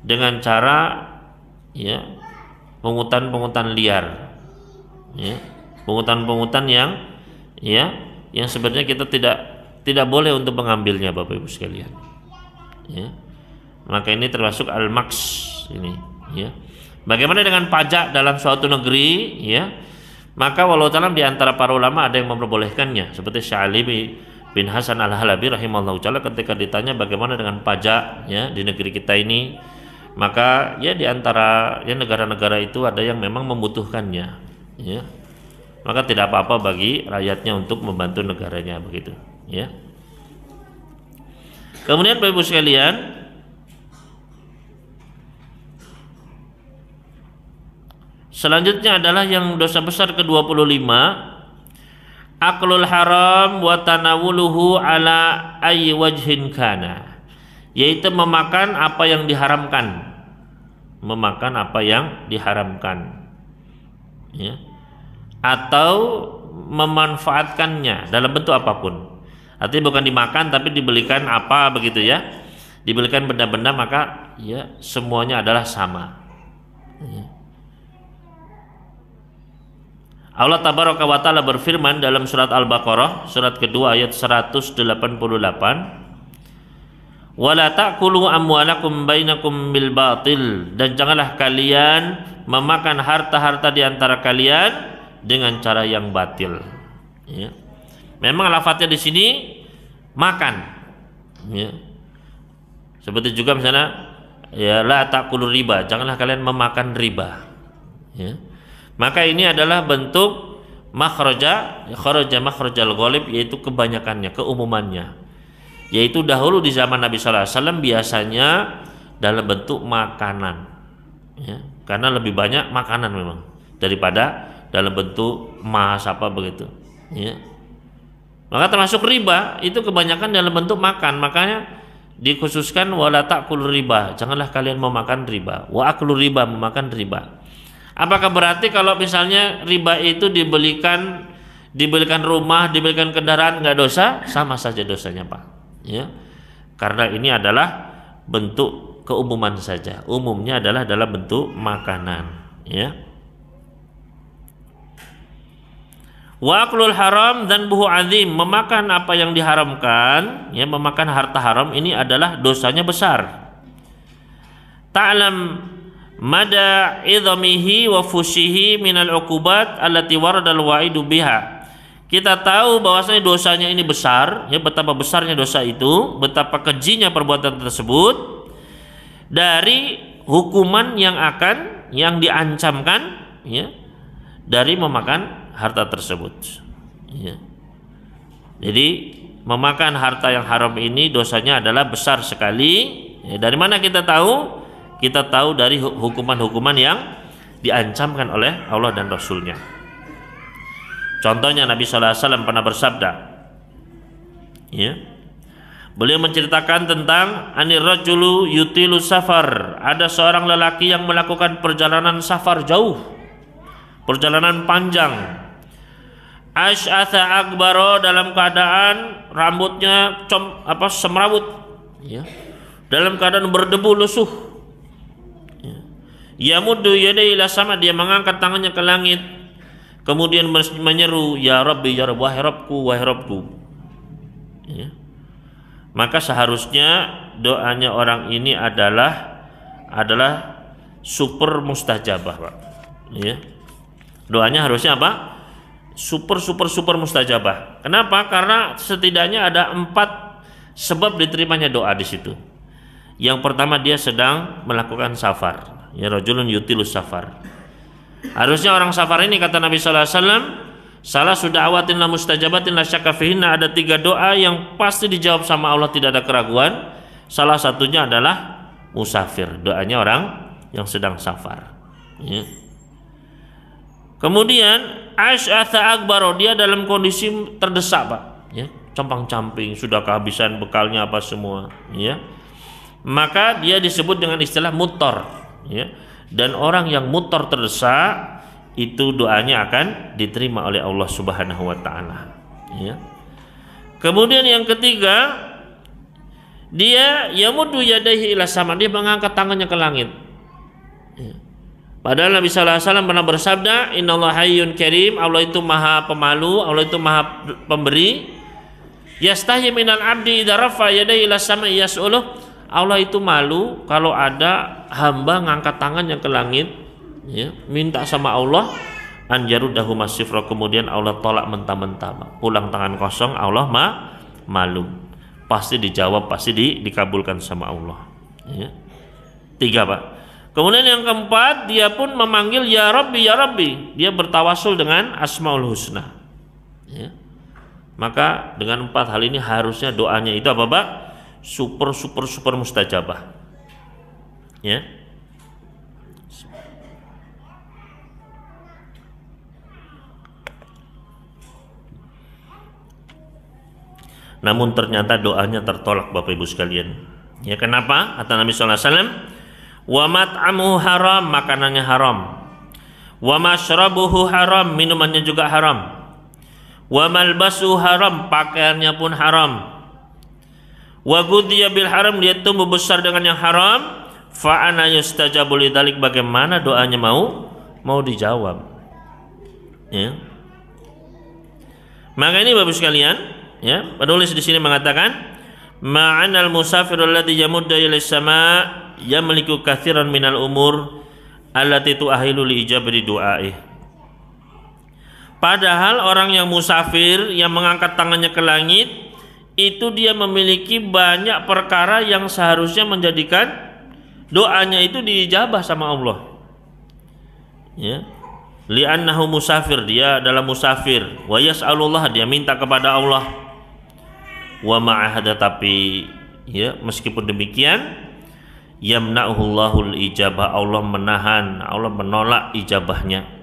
dengan cara ya pungutan-pungutan liar ya, pungutan-pungutan yang ya yang sebenarnya kita tidak boleh untuk mengambilnya, Bapak Ibu sekalian ya. Maka ini termasuk al-maks ini ya. Bagaimana dengan pajak dalam suatu negeri ya? Maka walau taala di antara para ulama ada yang memperbolehkannya, seperti Syekh Ali bin Hasan Al-Halabi rahimahullah taala ketika ditanya bagaimana dengan pajak ya di negeri kita ini, maka ya di antara ya negara-negara itu ada yang memang membutuhkannya ya, maka tidak apa-apa bagi rakyatnya untuk membantu negaranya, begitu ya. Kemudian Bapak Ibu sekalian, selanjutnya adalah yang dosa besar ke-25, aklul haram wa tanawuluhu ala ayyi wajhin kana, yaitu memakan apa yang diharamkan, memakan apa yang diharamkan ya, atau memanfaatkannya dalam bentuk apapun. Artinya bukan dimakan tapi dibelikan apa begitu ya, dibelikan benda-benda, maka ya semuanya adalah sama ya. Allah tabaraka wa taala berfirman dalam surat Al-Baqarah surat kedua ayat 188, wala ta'kulu amwalakum bainakum bil batil, dan janganlah kalian memakan harta-harta di antara kalian dengan cara yang batil ya. Memang lafadznya di sini makan ya. Seperti juga misalnya ya la ta'kulu riba, janganlah kalian memakan riba ya. Maka ini adalah bentuk makhraja makhrajal ghalib, yaitu kebanyakannya, keumumannya, yaitu dahulu di zaman Nabi sallallahu alaihi wasallam biasanya dalam bentuk makanan ya, karena lebih banyak makanan memang daripada dalam bentuk emas apa begitu ya. Maka termasuk riba itu kebanyakan dalam bentuk makan, makanya dikhususkan wala ta'kul riba, janganlah kalian memakan riba, wa aklu riba, memakan riba. Apakah berarti kalau misalnya riba itu dibelikan rumah, dibelikan kendaraan nggak dosa? Sama saja dosanya Pak ya, karena ini adalah bentuk keumuman saja, umumnya adalah dalam bentuk makanan ya. Wa aklul haram dan buhu azim, memakan apa yang diharamkan ya, memakan harta haram ini adalah dosanya besar. Ta'lam mada idhamihi wa fushihi minal uqubat allati waradal wa'idu biha. Kita tahu bahwasanya dosanya ini besar ya, betapa besarnya dosa itu, betapa kejinya perbuatan tersebut, dari hukuman yang diancamkan ya dari memakan harta tersebut ya. Jadi memakan harta yang haram ini dosanya adalah besar sekali ya. Dari mana kita tahu? Kita tahu dari hukuman-hukuman yang diancamkan oleh Allah dan Rasulnya. Contohnya Nabi sallallahu alaihi wasallam pernah bersabda ya, beliau menceritakan tentang anir rajulu yutilu safar, ada seorang lelaki yang melakukan perjalanan safar jauh, perjalanan panjang, asy'atha akbaro, dalam keadaan rambutnya semrawut ya, dalam keadaan berdebu lusuh ya. Yamuddu yadayhi ila sama, dia mengangkat tangannya ke langit, kemudian menyeru ya Rabbi ya Rabb, wahai Rabbku wahai Rabbku ya. Maka seharusnya doanya orang ini adalah super mustajabah Pak ya. Doanya harusnya apa? Super mustajabah. Kenapa? Karena setidaknya ada 4 sebab diterimanya doa di situ. Yang pertama dia sedang melakukan safar. Ya, rajulun yutilus safar. Harusnya orang safar ini kata Nabi sallallahu alaihi wasallam, salah sudah awatin la mustajabatin la syakka fihinna, ada 3 doa yang pasti dijawab sama Allah, tidak ada keraguan. Salah satunya adalah musafir, doanya orang yang sedang safar. Ya. Kemudian asy'atha akbaro, dia dalam kondisi terdesak, Pak. Ya, compang-camping, sudah kehabisan bekalnya apa semua. Ya. Maka dia disebut dengan istilah muttar. Ya. Dan orang yang muttar terdesak itu doanya akan diterima oleh Allah Subhanahu wa taala. Ya. Kemudian yang ketiga, dia yamuddu yadayhi ila sama, dia mengangkat tangannya ke langit. Ya. Padahal Nabi sallallahu alaihi wasallam pernah bersabda, innallaha hayyun karim, Allah itu maha pemalu, Allah itu maha pemberi. Yastahi minal abdi idza rafa yadayhi ila sama yas'uluh, Allah itu malu kalau ada hamba ngangkat tangannya ke langit, ya, minta sama Allah, anjarudahu masifra, kemudian Allah tolak mentah-mentah, pulang tangan kosong, Allah malu. Pasti dijawab, pasti dikabulkan sama Allah. Ya. 3, Pak. Kemudian yang keempat, dia pun memanggil ya Rabbi, ya Rabbi. Dia bertawasul dengan Asmaul Husna. Ya. Maka dengan 4 hal ini harusnya doanya itu apa, Pak? Super mustajabah. Ya. Namun ternyata doanya tertolak, Bapak Ibu sekalian. Ya, kenapa? Kata Nabi sallallahu alaihi wasallam, wa mat'amuhu haram, makanannya haram. Wa mashrabuhu haram, minumannya juga haram. Wa malbasuhu haram, pakaiannya pun haram. Wa ghudhiya bil haram, dia tumbuh besar dengan yang haram. Fa ana yustajabu lidzalik, bagaimana doanya mau dijawab. Ya. Maka ini Bapak sekalian, ya, penulis di sini mengatakan ma'anal musafir alladhi yamuddu ila sama yamliku katsiran minal umur allati tu'ahilu li ijabati du'aih. Padahal orang yang musafir yang mengangkat tangannya ke langit itu dia memiliki banyak perkara yang seharusnya menjadikan doanya itu diijabah sama Allah. Ya. Li'annahu musafir, dia adalah musafir. Wa yas'alullah, dia minta kepada Allah. Wa ma'ahada, tapi ya meskipun demikian yamna'uhullahul ijabah, Allah menahan, Allah menolak ijabahnya.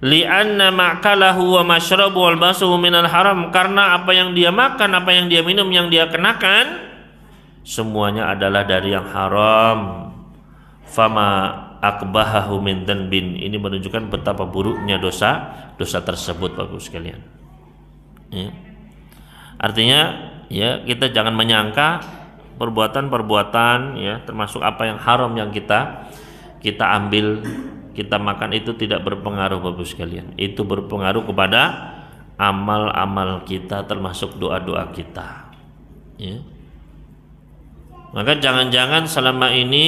Li'anna ma'kalahu wa masyrabu wal basuhu minal haram, karena apa yang dia makan, apa yang dia minum, yang dia kenakan semuanya adalah dari yang haram. Fama akbahahu min dhanbin, ini menunjukkan betapa buruknya dosa tersebut, Bapak sekalian. Ya. Artinya ya kita jangan menyangka perbuatan-perbuatan ya termasuk apa yang haram yang kita ambil, kita makan itu tidak berpengaruh, Bapak sekalian. Itu berpengaruh kepada amal-amal kita, termasuk doa-doa kita. Ya. Maka jangan-jangan selama ini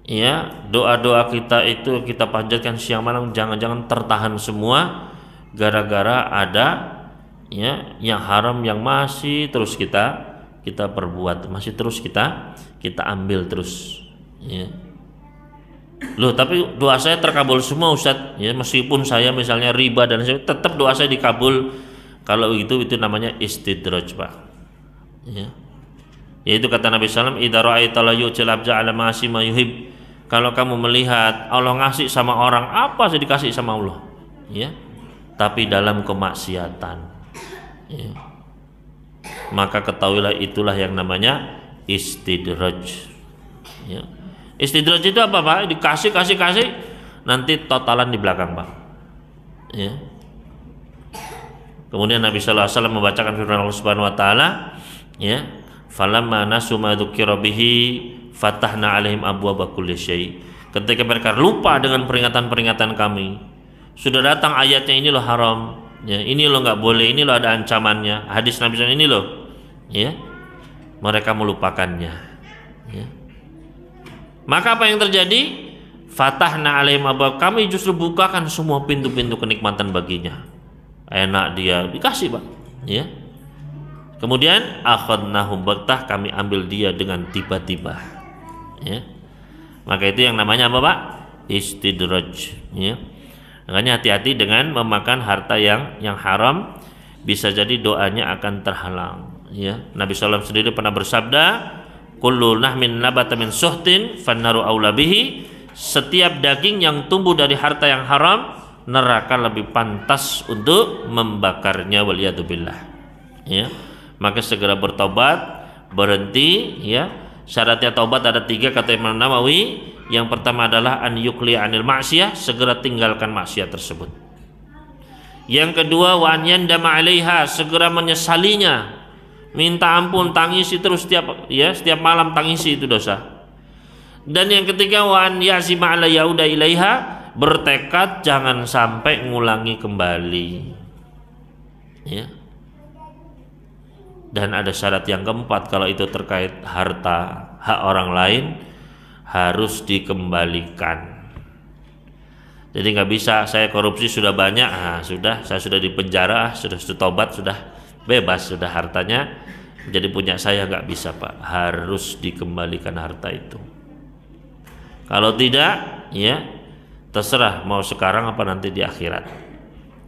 ya doa-doa kita itu kita panjatkan siang malam, jangan-jangan tertahan semua gara-gara ada ya yang haram yang masih terus kita perbuat, masih terus kita ambil terus. Ya. Loh, tapi doa saya terkabul semua, Ustadz. Ya, meskipun saya misalnya riba dan tetap doa saya dikabul. Kalau itu namanya istidraj, Pak. Ya. Yaitu kata Nabi sallallahu alaihi wasallam, "Idza ra'aita la yu'til abda 'ala ma'asi ma yuhib." Kalau kamu melihat Allah ngasih sama orang apa saja dikasih sama Allah, ya. Tapi dalam kemaksiatan. Ya. Maka ketahuilah itulah yang namanya istidraj. Ya. Istidraj itu apa, Pak? Dikasih nanti totalan di belakang, Pak. Ya. Kemudian Nabi sallallahu alaihi wasallam membacakan firman Allah Subhanahu wa taala, ya, falamma nasu ma dzukira bihi fatahna alaihim abwaaba kulli syai. Ketika mereka lupa dengan peringatan-peringatan kami, sudah datang ayatnya, ini loh haram, ya, ini loh nggak boleh, ini loh ada ancamannya, hadis Nabi SAW ini loh, ya, mereka melupakannya. Ya. Maka apa yang terjadi? Fatahna alaihim abwaab, kami justru bukakan semua pintu-pintu kenikmatan baginya. Enak dia dikasih, Pak. Ya. Kemudian akhadnahum baghtah, kami ambil dia dengan tiba-tiba. Ya. Maka itu yang namanya apa, Pak? Istidraj. Ya. Makanya hati-hati dengan memakan harta yang haram, bisa jadi doanya akan terhalang. Ya. Nabi SAW sendiri pernah bersabda, kullu lahmin nabata min suhtin fannaru aula bihi. Setiap daging yang tumbuh dari harta yang haram, neraka lebih pantas untuk membakarnya, waliyadzubillah. Ya. Maka segera bertobat, berhenti. Ya. Syaratnya taubat ada 3 kata Imam Nawawi. Yang pertama adalah an yukli anil maksiyah, segera tinggalkan maksiat tersebut. Yang kedua wa an yandama 'alaiha, segera menyesalinya, minta ampun, tangisi terus setiap malam, tangisi itu dosa. Dan yang ketiga wa an yazima 'ala yauda ilaiha, bertekad jangan sampai ngulangi kembali. Ya. Dan ada syarat yang keempat, kalau itu terkait harta hak orang lain, harus dikembalikan. Jadi nggak bisa saya korupsi sudah banyak, sudah saya sudah di penjara, sudah tobat, sudah bebas, sudah hartanya jadi punya saya, nggak bisa, Pak. Harus dikembalikan harta itu. Kalau tidak, ya terserah mau sekarang apa nanti di akhirat.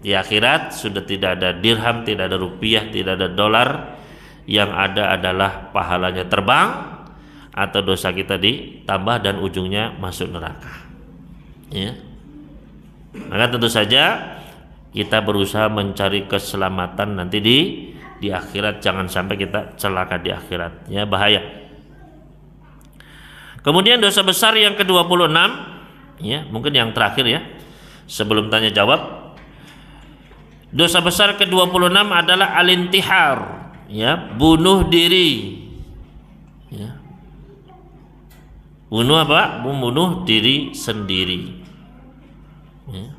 Di akhirat sudah tidak ada dirham, tidak ada rupiah, tidak ada dolar. Yang ada adalah pahalanya terbang atau dosa kita ditambah dan ujungnya masuk neraka. Ya. Maka tentu saja kita berusaha mencari keselamatan nanti di akhirat, jangan sampai kita celaka di akhirat. Ya, bahaya. Kemudian dosa besar yang ke-26, ya, mungkin yang terakhir ya, sebelum tanya jawab. Dosa besar ke-26 adalah al-intihar. Ya, bunuh diri. Ya. Bunuh apa? Membunuh diri sendiri. Ya.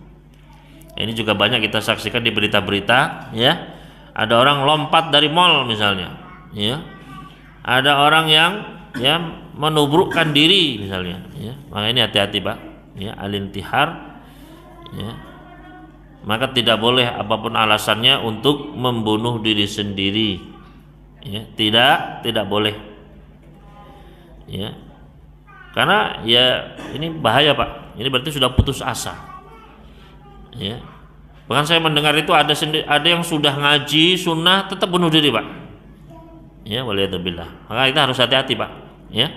Ini juga banyak kita saksikan di berita-berita. Ya, ada orang lompat dari mall misalnya. Ya, ada orang yang menubrukkan diri misalnya. Ya, maka ini hati-hati, Pak. Ya, al-intihar. Ya. Maka tidak boleh apapun alasannya untuk membunuh diri sendiri. Ya, tidak boleh. Ya. Karena ya ini bahaya, Pak. Ini berarti sudah putus asa. Ya. Bahkan saya mendengar itu ada yang sudah ngaji sunnah tetap bunuh diri, Pak. Ya, waliyadzubillah. Maka kita harus hati-hati, Pak. Ya.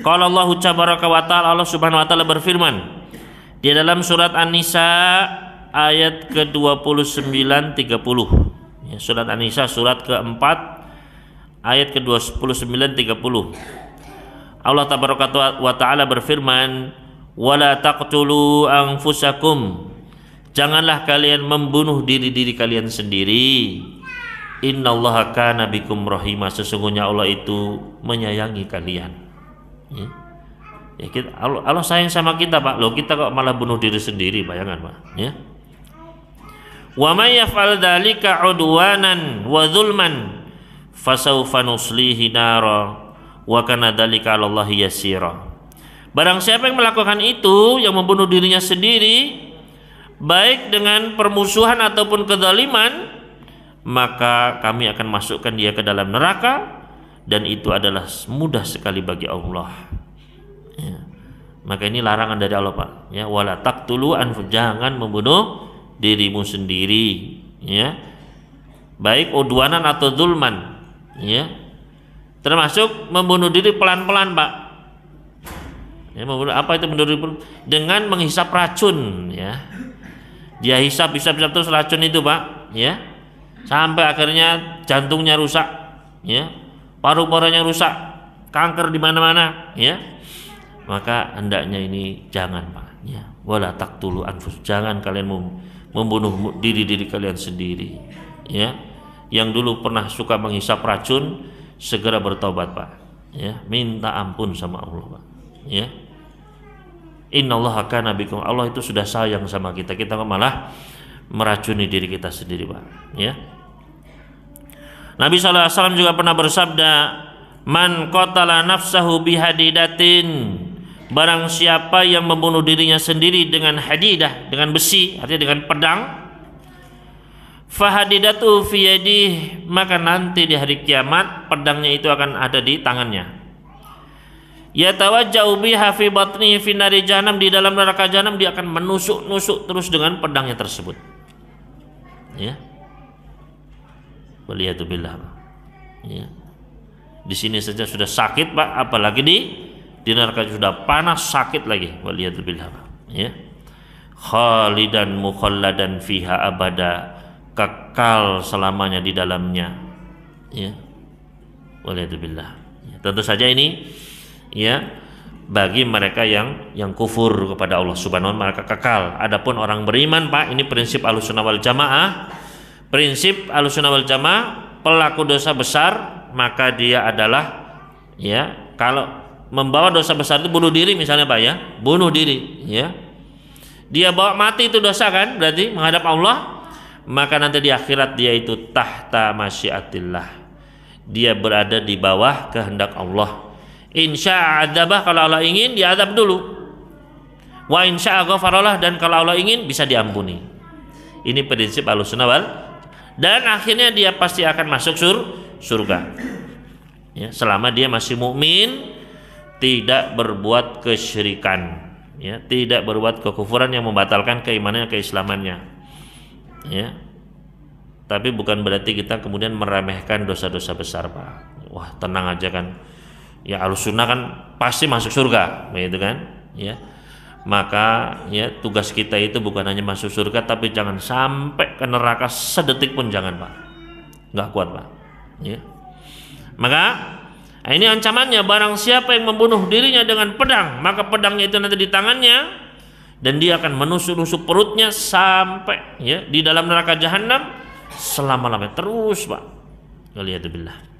Qala Allahu tabaraka wa ta'ala, Allah Subhanahu wa taala berfirman di dalam surat An-Nisa ayat ke-29 30. Ya, surat An-Nisa surat ke-4 ayat ke-29 30. Allah tabaraka wa ta'ala berfirman, wala taqtulu anfusakum, janganlah kalian membunuh diri-diri kalian sendiri. Innallaha kana bikum rahima, sesungguhnya Allah itu menyayangi kalian. Ya. Ya, Allah sayang sama kita, Pak. Loh, kita kok malah bunuh diri sendiri, bayangan, Pak. Ya. Wa may yaf'al dzalika 'udwanan wa dzulman fasawfa nuslihi nara wa kana dzalika 'alallahi yasira. Barang siapa yang melakukan itu, yang membunuh dirinya sendiri, baik dengan permusuhan ataupun kezaliman, maka kami akan masukkan dia ke dalam neraka, dan itu adalah mudah sekali bagi Allah. Ya. Maka ini larangan dari Allah, Pak. Ya, wala taqtulu anfusakum, jangan membunuh dirimu sendiri. Ya. Baik udwanan atau zulman. Ya. Termasuk membunuh diri pelan-pelan, Pak. Ya, apa itu membunuh diri? Dengan menghisap racun, ya. Dia hisap terus racun itu, Pak, ya. Sampai akhirnya jantungnya rusak, ya. Paru-parunya rusak, kanker di mana-mana, ya. Maka hendaknya ini jangan, Pak, ya. Wala taqtulu anfusakum, jangan kalian membunuh diri kalian sendiri, ya. Yang dulu pernah suka menghisap racun, segera bertobat, Pak, ya. Minta ampun sama Allah, Pak, ya. Innallaha kana bikum, Allah itu sudah sayang sama kita, kita malah meracuni diri kita sendiri, Pak, ya. Nabi SAW juga pernah bersabda, man qatala nafsahu bihadidatin, barang siapa yang membunuh dirinya sendiri dengan hadidah, dengan besi, artinya dengan pedang, Fahadidatu fi yadihi, maka nanti di hari kiamat pedangnya itu akan ada di tangannya. Yatawajja'u biha fi batnihi fi nari jahannam, di dalam neraka jahanam dia akan menusuk-nusuk terus dengan pedangnya tersebut. Ya. Waliyatubillah. Ya. Di sini saja sudah sakit, Pak, apalagi di neraka sudah panas, sakit lagi. Waliyatubillah. Ya. Khalidan mukhalladan fiha abada, kekal selamanya di dalamnya. Ya. Waliyatubillah. Ya. Tentu saja ini ya bagi mereka yang kufur kepada Allah Subhanahu wa taala, mereka kekal. Adapun orang beriman, Pak, ini prinsip Ahlussunnah wal Jamaah. Prinsip Ahlussunnah wal Jamaah, pelaku dosa besar maka dia adalah ya, kalau membawa dosa besar itu bunuh diri misalnya, Pak, ya, bunuh diri, ya. Dia bawa mati itu dosa kan, berarti menghadap Allah, maka nanti di akhirat dia itu tahta masyiatillah. Dia berada di bawah kehendak Allah. Insya adzabah, kalau Allah ingin dia azab dulu. Wa insya ghafarallah, dan kalau Allah ingin bisa diampuni. Ini prinsip Ahlussunnah wal, dan akhirnya dia pasti akan masuk surga. Ya, selama dia masih mukmin, tidak berbuat kesyirikan, ya, tidak berbuat kekufuran yang membatalkan keimanannya, keislamannya. Ya. Tapi bukan berarti kita kemudian meremehkan dosa-dosa besar, Pak. Wah, tenang aja kan. Ya, Ahlussunnah kan pasti masuk surga, begitu kan? Ya. Maka ya tugas kita itu bukan hanya masuk surga, tapi jangan sampai ke neraka sedetik pun, jangan, Pak. Nggak kuat, Pak. Ya. Maka ini ancamannya, barang siapa yang membunuh dirinya dengan pedang, maka pedangnya itu nanti di tangannya dan dia akan menusuk-nusuk perutnya sampai ya di dalam neraka jahanam selama-lamanya terus, Pak. Waliyatubillah.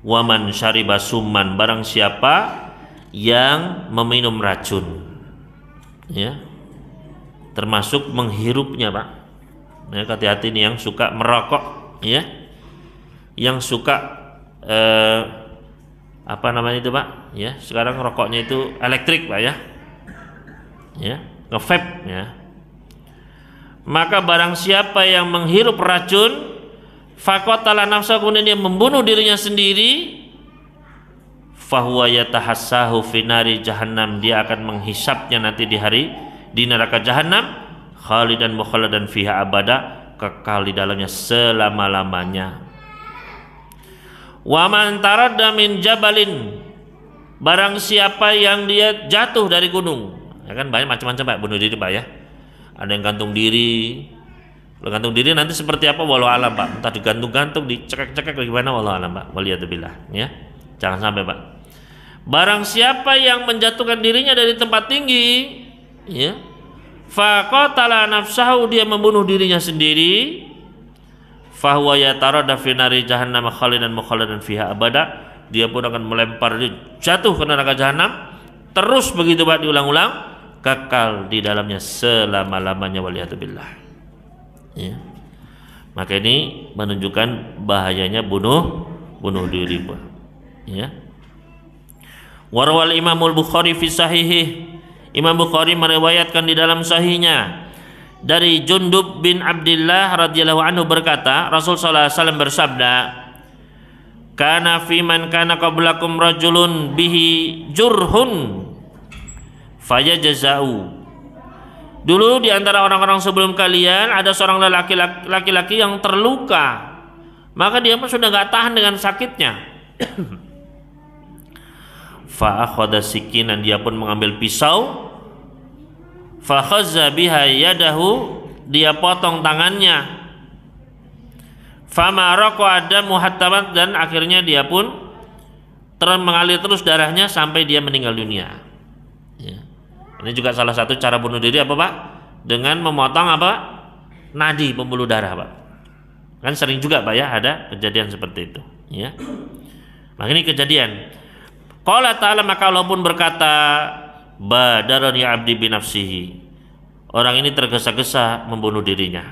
Waman syariba summan, barang siapa yang meminum racun, ya, termasuk menghirupnya, Pak. Ya, hati-hati nih yang suka merokok, ya, yang suka apa namanya itu, Pak? Ya, sekarang rokoknya itu elektrik, Pak, ya, ya, nge-vape, ya. Maka barang siapa yang menghirup racun, faqatala nafsa, kemudian dia membunuh dirinya sendiri, fahuwa yatahassahu fi nari jahannam, dia akan menghisapnya nanti di neraka jahanam, khalidan mukhalladan fiha abada, kekal di dalamnya selama-lamanya. Wa man taradda min jabalin, barang siapa yang dia jatuh dari gunung, ya kan banyak macam-macam, Pak, bunuh diri, Pak, ya. Ada yang gantung diri. Gantung diri nanti seperti apa walau alam, Pak. Entah digantung-gantung, dicekek-cekek bagaimana walau alam, Pak. Waliyatubillah, ya. Jangan sampai, Pak. Barang siapa yang menjatuhkan dirinya dari tempat tinggi, ya, faqatala nafsahu, dia membunuh dirinya sendiri, fahuwa yatarada fi nari jahannam khalidan mukhalladan fiha abada, dia pun akan melempar diri jatuh ke neraka jahanam terus begitu, Pak, diulang-ulang, kekal di dalamnya selama-lamanya. Waliyatubillah. Ya. Maka ini menunjukkan bahayanya bunuh diri, Pak. Ya. Warwal Imamul Bukhari fi sahihi, Imam Bukhari meriwayatkan di dalam sahihnya dari Jundub bin Abdillah radhiyallahu anhu berkata, Rasul sallallahu alaihi wasallam bersabda, kana fi man kana qablakum rajulun bihi jurhun fayajza'u. Dulu di antara orang-orang sebelum kalian ada seorang laki-laki yang terluka, maka dia pun sudah nggak tahan dengan sakitnya. Fa akhadha sikinan, dia pun mengambil pisau, fa khazza biha yadahu, dia potong tangannya, fa ma raqa adamu hatta, dan akhirnya dia pun mengalir terus darahnya sampai dia meninggal dunia. Ya. Ini juga salah satu cara bunuh diri, apa, Pak? Dengan memotong apa? Nadi pembuluh darah, Pak. Kan sering juga, Pak, ya, ada kejadian seperti itu, ya. Maka ini kejadian. Qala ta'ala, maka Allah pun berkata, badarani abdi binafsihi, orang ini tergesa-gesa membunuh dirinya.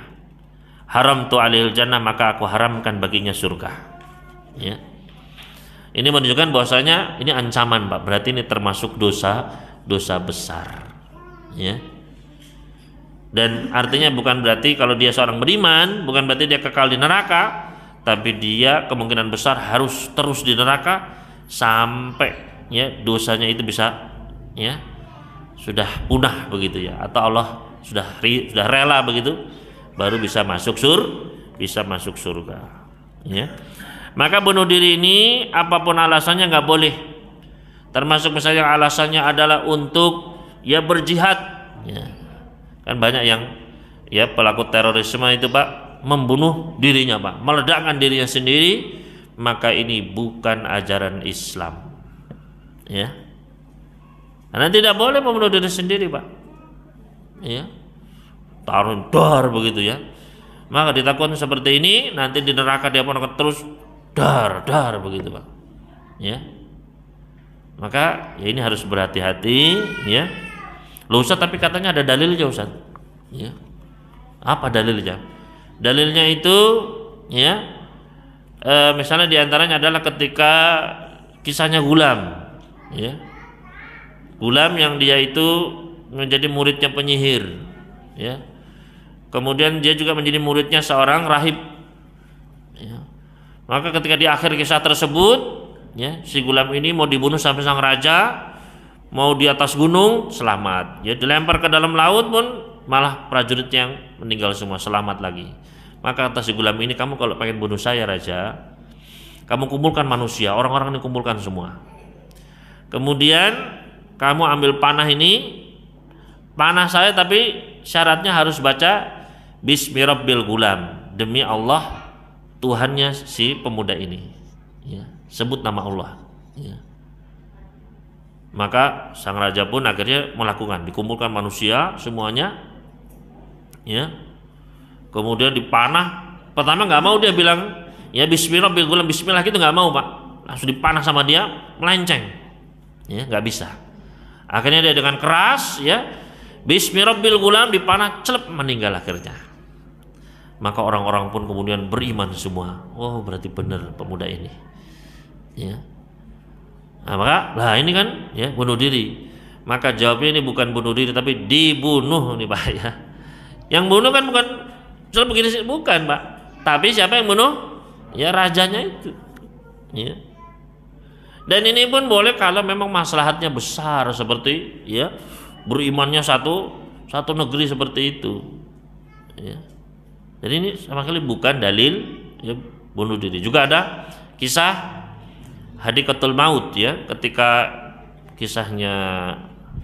Haram tu alihil jannah, maka aku haramkan baginya surga. Ya. Ini menunjukkan bahwasanya ini ancaman, Pak. Berarti ini termasuk dosa besar, ya. Dan artinya bukan berarti kalau dia seorang beriman, bukan berarti dia kekal di neraka, tapi dia kemungkinan besar harus terus di neraka sampai ya dosanya itu bisa ya sudah punah begitu ya, atau Allah sudah rela begitu baru bisa masuk surga ya. Maka bunuh diri ini apapun alasannya nggak boleh, termasuk misalnya alasannya adalah untuk ya berjihad ya. Kan banyak yang ya pelaku terorisme itu Pak membunuh dirinya Pak, meledakkan dirinya sendiri, maka ini bukan ajaran Islam ya. Karena tidak boleh membunuh diri sendiri Pak ya, taruh dar begitu ya. Maka ditakutkan seperti ini nanti di neraka dia pun akan terus dar begitu Pak ya. Maka ya ini harus berhati-hati ya. Loh Ustaz, tapi katanya ada dalilnya Ustaz ya. Apa dalilnya? Dalilnya itu ya misalnya diantaranya adalah ketika kisahnya Gulam ya. Gulam yang dia itu menjadi muridnya penyihir ya. Kemudian dia juga menjadi muridnya seorang rahib ya. Maka ketika di akhir kisah tersebut ya, si Gulam ini mau dibunuh sampai sang raja, mau di atas gunung selamat ya, dilempar ke dalam laut pun malah prajurit yang meninggal semua selamat lagi. Maka kata si Gulam ini, kamu kalau pengen bunuh saya raja, kamu kumpulkan manusia, orang-orang ini kumpulkan semua, kemudian kamu ambil panah ini, panah saya, tapi syaratnya harus baca Bismi Rabbil Gulam, demi Allah Tuhannya si pemuda ini ya, sebut nama Allah ya. Maka sang raja pun akhirnya melakukan, dikumpulkan manusia semuanya ya. Kemudian dipanah, pertama nggak mau, dia bilang ya Bismillah bil gulam, Bismillah gitu nggak mau Pak, langsung dipanah sama dia, melenceng ya, nggak bisa. Akhirnya dia dengan keras ya Bismillah bil gulam, dipanah, celep, meninggal akhirnya. Maka orang-orang pun kemudian beriman semua, oh berarti benar pemuda ini ya. Nah, maka lah ini kan ya bunuh diri. Maka jawabnya ini bukan bunuh diri tapi dibunuh nih Pak ya. Yang bunuh kan bukan cuma begini sih, bukan Pak. Tapi siapa yang bunuh? Ya rajanya itu. Ya. Dan ini pun boleh kalau memang maslahatnya besar, seperti ya berimannya satu negeri seperti itu. Ya. Jadi ini sama sekali bukan dalil ya bunuh diri. Juga ada kisah Hadikatul Maut ya, ketika kisahnya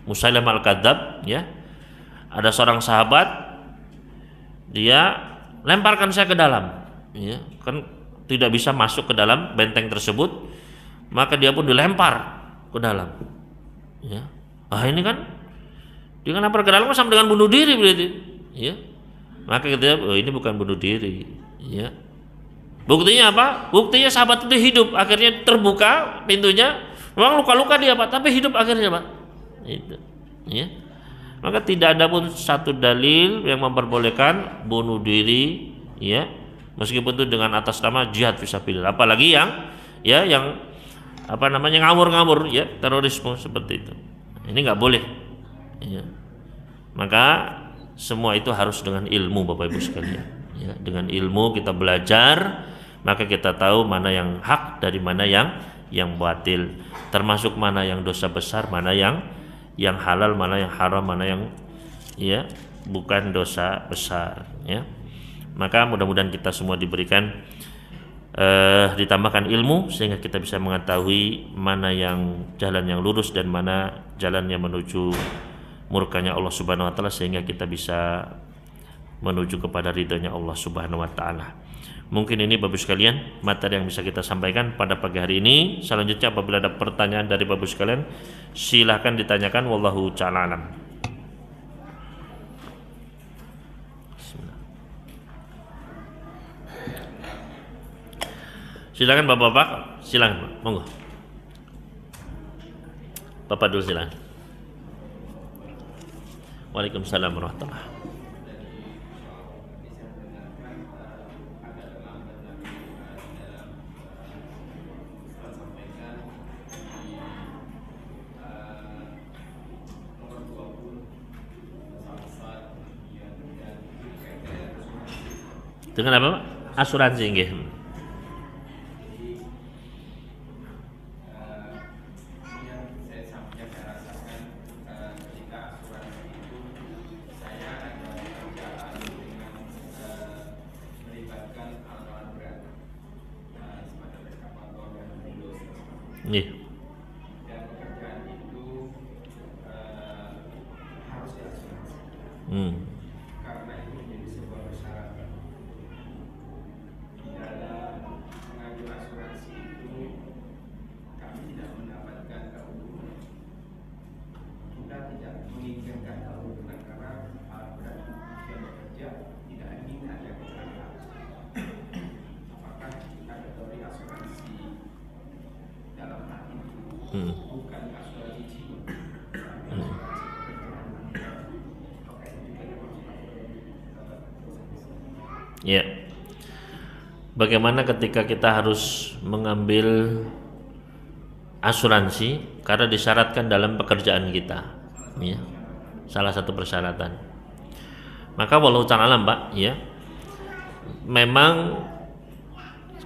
Musailam al-Kadzab ya, ada seorang sahabat, dia lemparkan saya ke dalam ya, kan tidak bisa masuk ke dalam benteng tersebut, maka dia pun dilempar ke dalam ya. Ah ini kan dia lempar ke dalam sama dengan bunuh diri berarti ya. Maka kita ini bukan bunuh diri ya. Buktinya apa? Buktinya sahabat itu hidup, akhirnya terbuka pintunya, memang luka-luka dia Pak, tapi hidup akhirnya Pak. Itu, ya. Maka tidak ada pun satu dalil yang memperbolehkan bunuh diri, ya, meskipun itu dengan atas nama jihad fisabilillah. Apalagi yang, ya, yang apa namanya ngawur-ngawur, ya, terorisme seperti itu. Ini nggak boleh. Ya. Maka semua itu harus dengan ilmu Bapak Ibu sekalian. Ya, dengan ilmu kita belajar, maka kita tahu mana yang hak dari mana yang batil, termasuk mana yang dosa besar, mana yang halal, mana yang haram, mana yang ya bukan dosa besar ya. Maka mudah-mudahan kita semua diberikan ditambahkan ilmu sehingga kita bisa mengetahui mana yang jalan yang lurus dan mana jalan yang menuju murkanya Allah Subhanahu wa taala, sehingga kita bisa menuju kepada ridhonya Allah Subhanahu wa taala. Mungkin ini Bapak sekalian materi yang bisa kita sampaikan pada pagi hari ini. Selanjutnya apabila ada pertanyaan dari Bapak sekalian, silahkan ditanyakan. Wallahu ta'ala alam. Silakan Bapak-bapak, silakan monggo. Bapak dulu silakan. Waalaikumsalam warahmatullahi wabarakatuh. Dengan apa, Pak? Asuransi nggih. Nggih. Karena itu menjadi sebuah persyaratan. Di dalam mengambil asuransi itu kami tidak mendapatkan keuntungan. Kita tidak menginginkan keuntungan karena alat berat yang bekerja tidak ingin ada kecelakaan. Apakah kategori asuransi dalam hal itu bukan asuransi jiwa? Ya. Bagaimana ketika kita harus mengambil asuransi karena disyaratkan dalam pekerjaan kita, ya. Salah satu persyaratan. Maka wallahu ta'ala, Pak, ya. Memang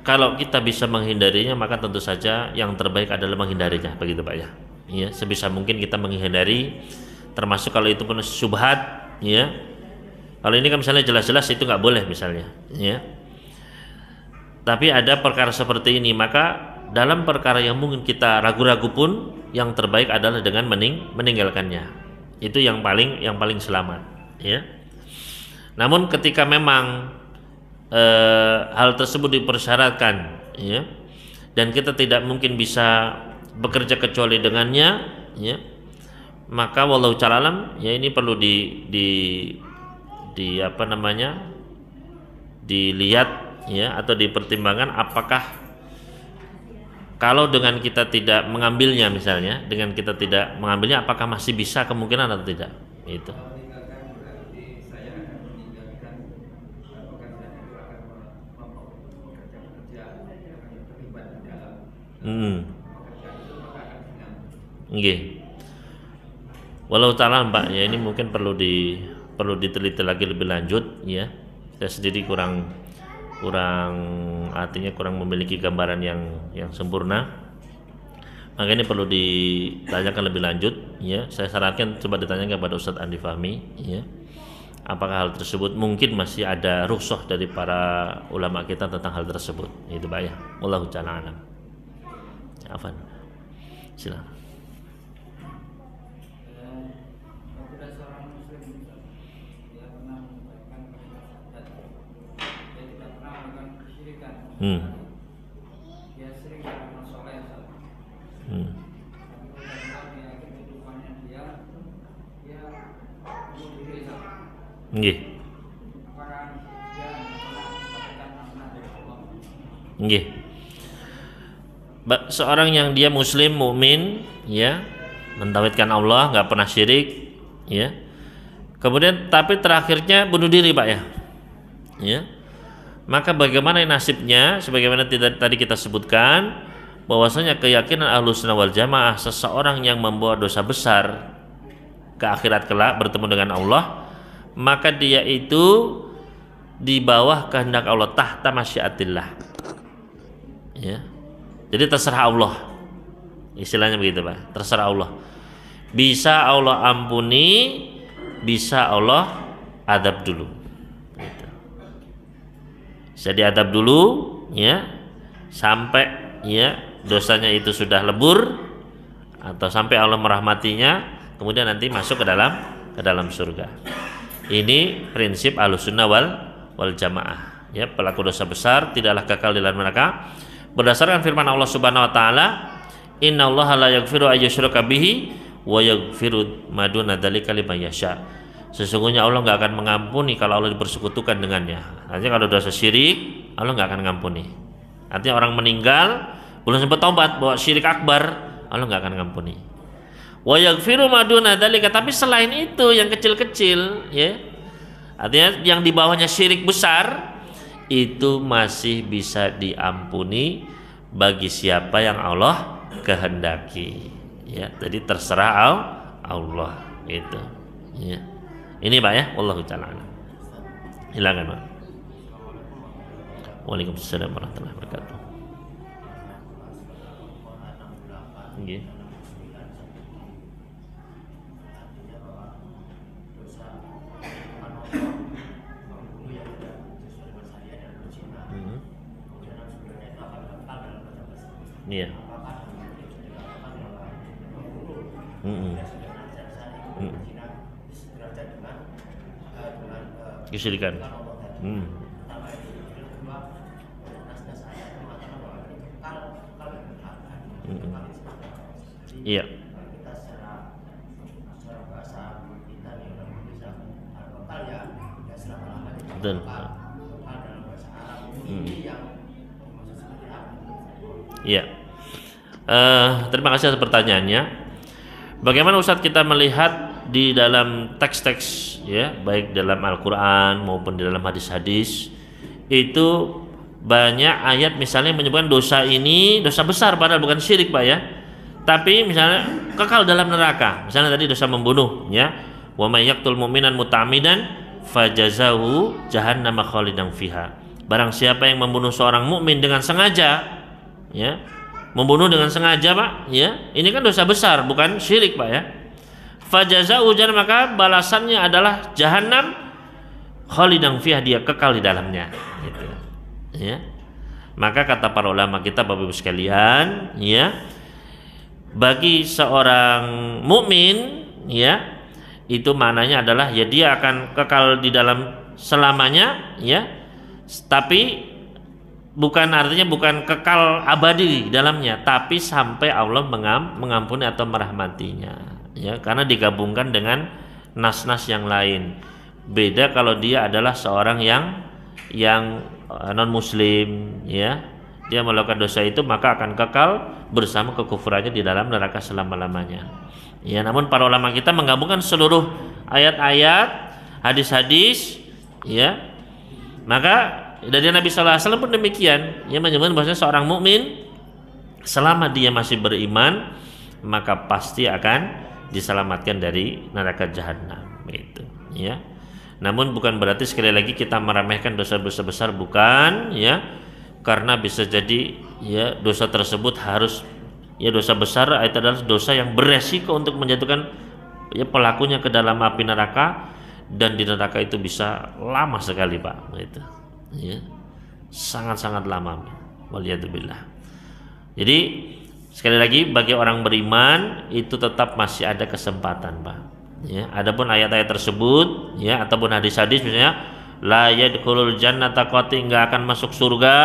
kalau kita bisa menghindarinya maka tentu saja yang terbaik adalah menghindarinya, begitu Pak ya. Ya, sebisa mungkin kita menghindari, termasuk kalau itu pun syubhat, ya. Kalau ini kan misalnya jelas-jelas itu nggak boleh misalnya, ya. Tapi ada perkara seperti ini, maka dalam perkara yang mungkin kita ragu-ragu pun yang terbaik adalah dengan meninggalkannya. Itu yang paling selamat, ya. Namun ketika memang hal tersebut dipersyaratkan, ya, dan kita tidak mungkin bisa bekerja kecuali dengannya, ya, maka wallahu ta'ala alam, ya, ini perlu dilihat, ya, atau dipertimbangkan apakah kalau dengan kita tidak mengambilnya, misalnya dengan kita tidak mengambilnya, apakah masih bisa kemungkinan atau tidak, itu. Nggih. Walau ta'ala, Pak, ya, ini mungkin perlu diteliti lagi lebih lanjut, ya. Saya sendiri kurang artinya kurang memiliki gambaran yang sempurna. Maka ini perlu ditanyakan lebih lanjut, ya. Saya sarankan coba ditanyakan kepada Ustadz Andi Fahmi, ya. Apakah hal tersebut mungkin masih ada rukhsah dari para ulama kita tentang hal tersebut. Itu Pak ya. Wallahu ta'ala alam. Afan. Silakan. Dia sering beramal soleh, Nggih. Nggih. Seorang yang dia muslim mukmin, ya, mentauhidkan Allah, nggak pernah syirik, ya. Kemudian tapi terakhirnya bunuh diri, Pak ya. Ya. Maka bagaimana nasibnya? Sebagaimana tadi kita sebutkan, bahwasanya keyakinan Ahlussunnah wal Jamaah, seseorang yang membawa dosa besar ke akhirat kelak bertemu dengan Allah, maka dia itu di bawah kehendak Allah, tahta masyiatillah, ya. Jadi terserah Allah, istilahnya begitu Pak, terserah Allah. Bisa Allah ampuni, bisa Allah adab dulu, gitu. Bisa diadab dulu, ya, sampai, ya, dosanya itu sudah lebur, atau sampai Allah merahmatinya, kemudian nanti masuk ke dalam surga. Ini prinsip Ahlussunnah wal Jamaah, ya. Pelaku dosa besar tidaklah kekal di dalam neraka berdasarkan firman Allah Subhanahu wa taala, innallaha la yaghfiru ayyushraka bihi wa yaghfiru ma duna dzalika liman yasha. Sesungguhnya Allah nggak akan mengampuni kalau Allah dipersekutukan dengannya. Artinya kalau dosa syirik Allah nggak akan mengampuni. Artinya orang meninggal belum sempat taubat bahwa syirik akbar, Allah nggak akan mengampuni. Wa yaghfiru ma duna dzalika, tapi selain itu yang kecil-kecil, ya, artinya yang di bawahnya syirik besar itu masih bisa diampuni bagi siapa yang Allah kehendaki, ya. Jadi terserah Allah itu, ya. Ini Pak ya, wallahu ta'ala. Silakan Pak. Waalaikumsalam warahmatullahi wabarakatuh. Nggih. Iya. Kesyirikan. Iya. Betul. Iya. Terima kasih atas pertanyaannya. Bagaimana Ustadz kita melihat di dalam teks-teks ya, baik dalam Al-Quran maupun di dalam hadis-hadis, itu banyak ayat misalnya menyebutkan dosa ini dosa besar padahal bukan syirik Pak ya, tapi misalnya kekal dalam neraka. Misalnya tadi dosa membunuh ya, wa may yaqtul mu'minan muta'ammidan fajazahu jahannam khalidan fiha. Barang siapa yang membunuh seorang mukmin dengan sengaja ya, membunuh dengan sengaja Pak ya, ini kan dosa besar bukan syirik Pak ya. Fajazahu jahannam, maka balasannya adalah jahannam khalidan fiha, dia kekal di dalamnya gitu. Ya. Maka kata para ulama kita Bapak Ibu sekalian ya, bagi seorang mukmin ya, itu maknanya adalah ya dia akan kekal di dalam selamanya ya, tapi bukan artinya bukan kekal abadi di dalamnya, tapi sampai Allah mengampuni atau merahmatinya ya, karena digabungkan dengan nas-nas yang lain. Beda kalau dia adalah seorang yang non muslim ya, dia melakukan dosa itu maka akan kekal bersama kekufurannya di dalam neraka selama-lamanya ya. Namun para ulama kita menggabungkan seluruh ayat-ayat, hadis-hadis ya, maka dari Nabi Sallallahu Alaihi Wasallam pun demikian, ia menyebutkan bahwasanya seorang mukmin selama dia masih beriman maka pasti akan diselamatkan dari neraka jahanam itu ya. Namun bukan berarti sekali lagi kita meremehkan dosa-dosa besar, bukan ya, karena bisa jadi ya dosa tersebut harus ya, dosa besar itu adalah dosa yang beresiko untuk menjatuhkan ya pelakunya ke dalam api neraka, dan di neraka itu bisa lama sekali Pak gitu ya, sangat-sangat lama, waliyadzubillah. Jadi sekali lagi bagi orang beriman itu tetap masih ada kesempatan Pak ya. Adapun ayat-ayat tersebut ya ataupun hadis-hadis misalnya la yadkhulul jannata qati, enggak akan masuk surga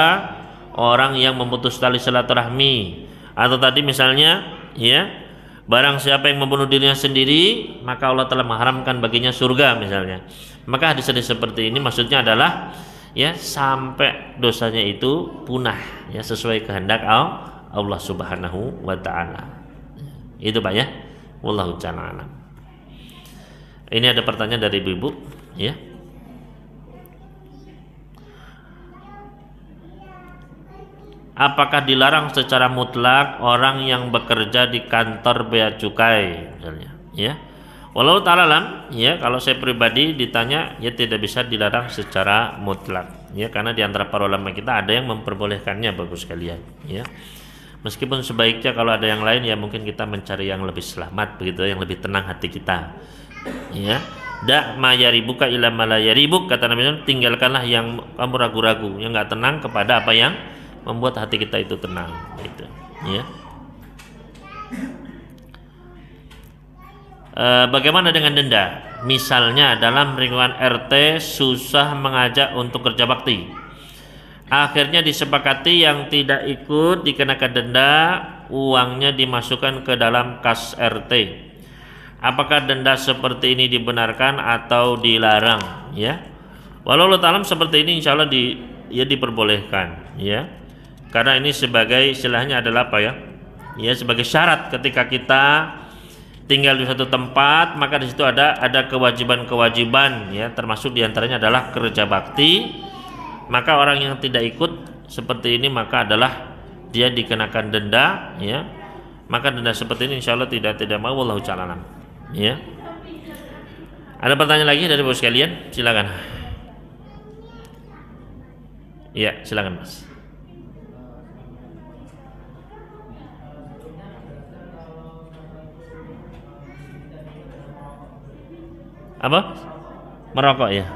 orang yang memutus tali silaturahmi, atau tadi misalnya ya barang siapa yang membunuh dirinya sendiri maka Allah telah mengharamkan baginya surga misalnya. Maka hadis-hadis seperti ini maksudnya adalah ya sampai dosanya itu punah ya sesuai kehendak Allah Subhanahu wa taala. Itu Pak ya. Wallahu ta'ala alam. Ini ada pertanyaan dari ibu ya. Apakah dilarang secara mutlak orang yang bekerja di kantor bea cukai misalnya ya? Walau ta'ala alam ya, kalau saya pribadi ditanya ya tidak bisa dilarang secara mutlak ya, karena di antara para ulama kita ada yang memperbolehkannya bagus sekalian ya. Meskipun sebaiknya kalau ada yang lain ya mungkin kita mencari yang lebih selamat begitu, yang lebih tenang hati kita ya. Da ma yaribuka ila ma la yaribuk, kata Nabi, tinggalkanlah yang kamu ragu-ragu, yang enggak tenang kepada apa yang membuat hati kita itu tenang gitu ya. Bagaimana dengan denda? Misalnya dalam lingkungan RT susah mengajak untuk kerja bakti, akhirnya disepakati yang tidak ikut dikenakan denda, uangnya dimasukkan ke dalam kas RT. Apakah denda seperti ini dibenarkan atau dilarang ya? Walau taala seperti ini insya Allah diperbolehkan ya, karena ini sebagai istilahnya adalah apa ya? Ya sebagai syarat ketika kita tinggal di satu tempat, maka di situ ada kewajiban-kewajiban ya, termasuk diantaranya adalah kerja bakti. Maka orang yang tidak ikut seperti ini maka adalah dia dikenakan denda ya. Maka denda seperti ini insya Allah tidak mau, wallahu ta'ala alam ya. Ada pertanyaan lagi dari Bapak sekalian? Silakan. Iya, silakan Mas. Apa? Merokok ya.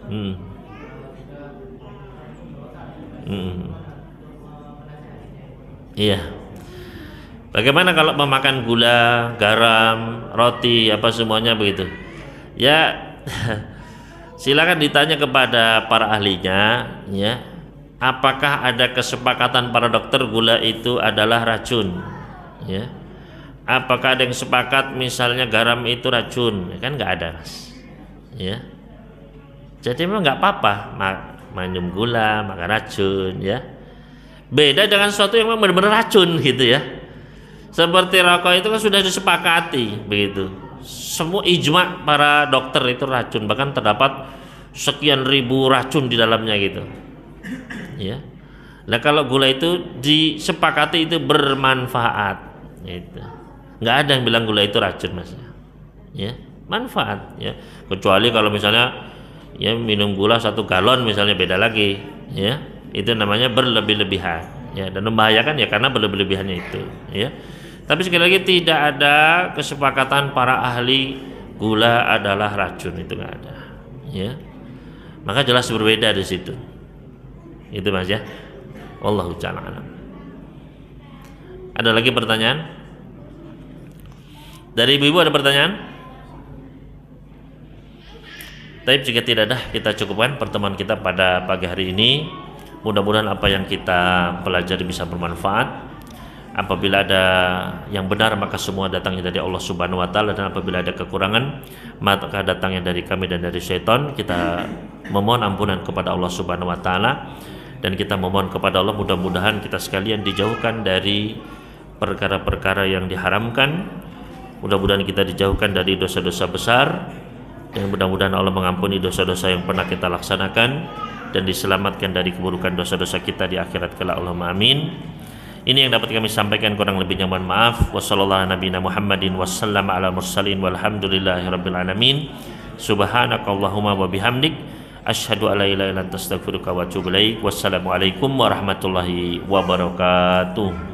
Hmm. Hmm. Iya. Bagaimana kalau memakan gula, garam, roti, apa semuanya begitu? Ya, silakan ditanya kepada para ahlinya, ya. Apakah ada kesepakatan para dokter gula itu adalah racun? Ya. Apakah ada yang sepakat misalnya garam itu racun? Ya, kan nggak ada, Mas. Ya. Jadi memang nggak apa-apa minum gula, makan racun, ya. Beda dengan sesuatu yang memang benar-benar racun gitu ya. Seperti rokok itu kan sudah disepakati begitu. Semua ijma para dokter itu racun, bahkan terdapat sekian ribu racun di dalamnya gitu. Ya. Nah kalau gula itu disepakati itu bermanfaat. Gitu. Nggak ada yang bilang gula itu racun, Mas. Ya, manfaat. Ya. Kecuali kalau misalnya ya minum gula 1 galon misalnya beda lagi. Ya, itu namanya berlebih-lebihan. Ya, dan membahayakan ya karena berlebih-lebihannya itu. Ya. Tapi sekali lagi tidak ada kesepakatan para ahli gula adalah racun, itu nggak ada. Ya, maka jelas berbeda di situ. Itu Mas ya. Wallahu ta'ala alam. Ada lagi pertanyaan? Dari ibu-ibu ada pertanyaan? Tapi jika tidak ada, kita cukupkan pertemuan kita pada pagi hari ini. Mudah-mudahan apa yang kita pelajari bisa bermanfaat. Apabila ada yang benar maka semua datangnya dari Allah Subhanahu wa taala, dan apabila ada kekurangan maka datangnya dari kami dan dari syaitan. Kita memohon ampunan kepada Allah Subhanahu wa taala, dan kita memohon kepada Allah mudah-mudahan kita sekalian dijauhkan dari perkara-perkara yang diharamkan. Mudah-mudahan kita dijauhkan dari dosa-dosa besar, dan mudah-mudahan Allah mengampuni dosa-dosa yang pernah kita laksanakan dan diselamatkan dari keburukan dosa-dosa kita di akhirat kelak. Allahumma amin. Ini yang dapat kami sampaikan, kurang lebihnya mohon maaf. Wassallallahu nabiyana Muhammadin wassallam ala mursalin walhamdulillahirabbil alamin. Subhanakallahumma wa bihamdik asyhadu an la ilaha illa anta astaghfiruka wa atubu ilaik. Wassalamualaikum warahmatullahi wabarakatuh.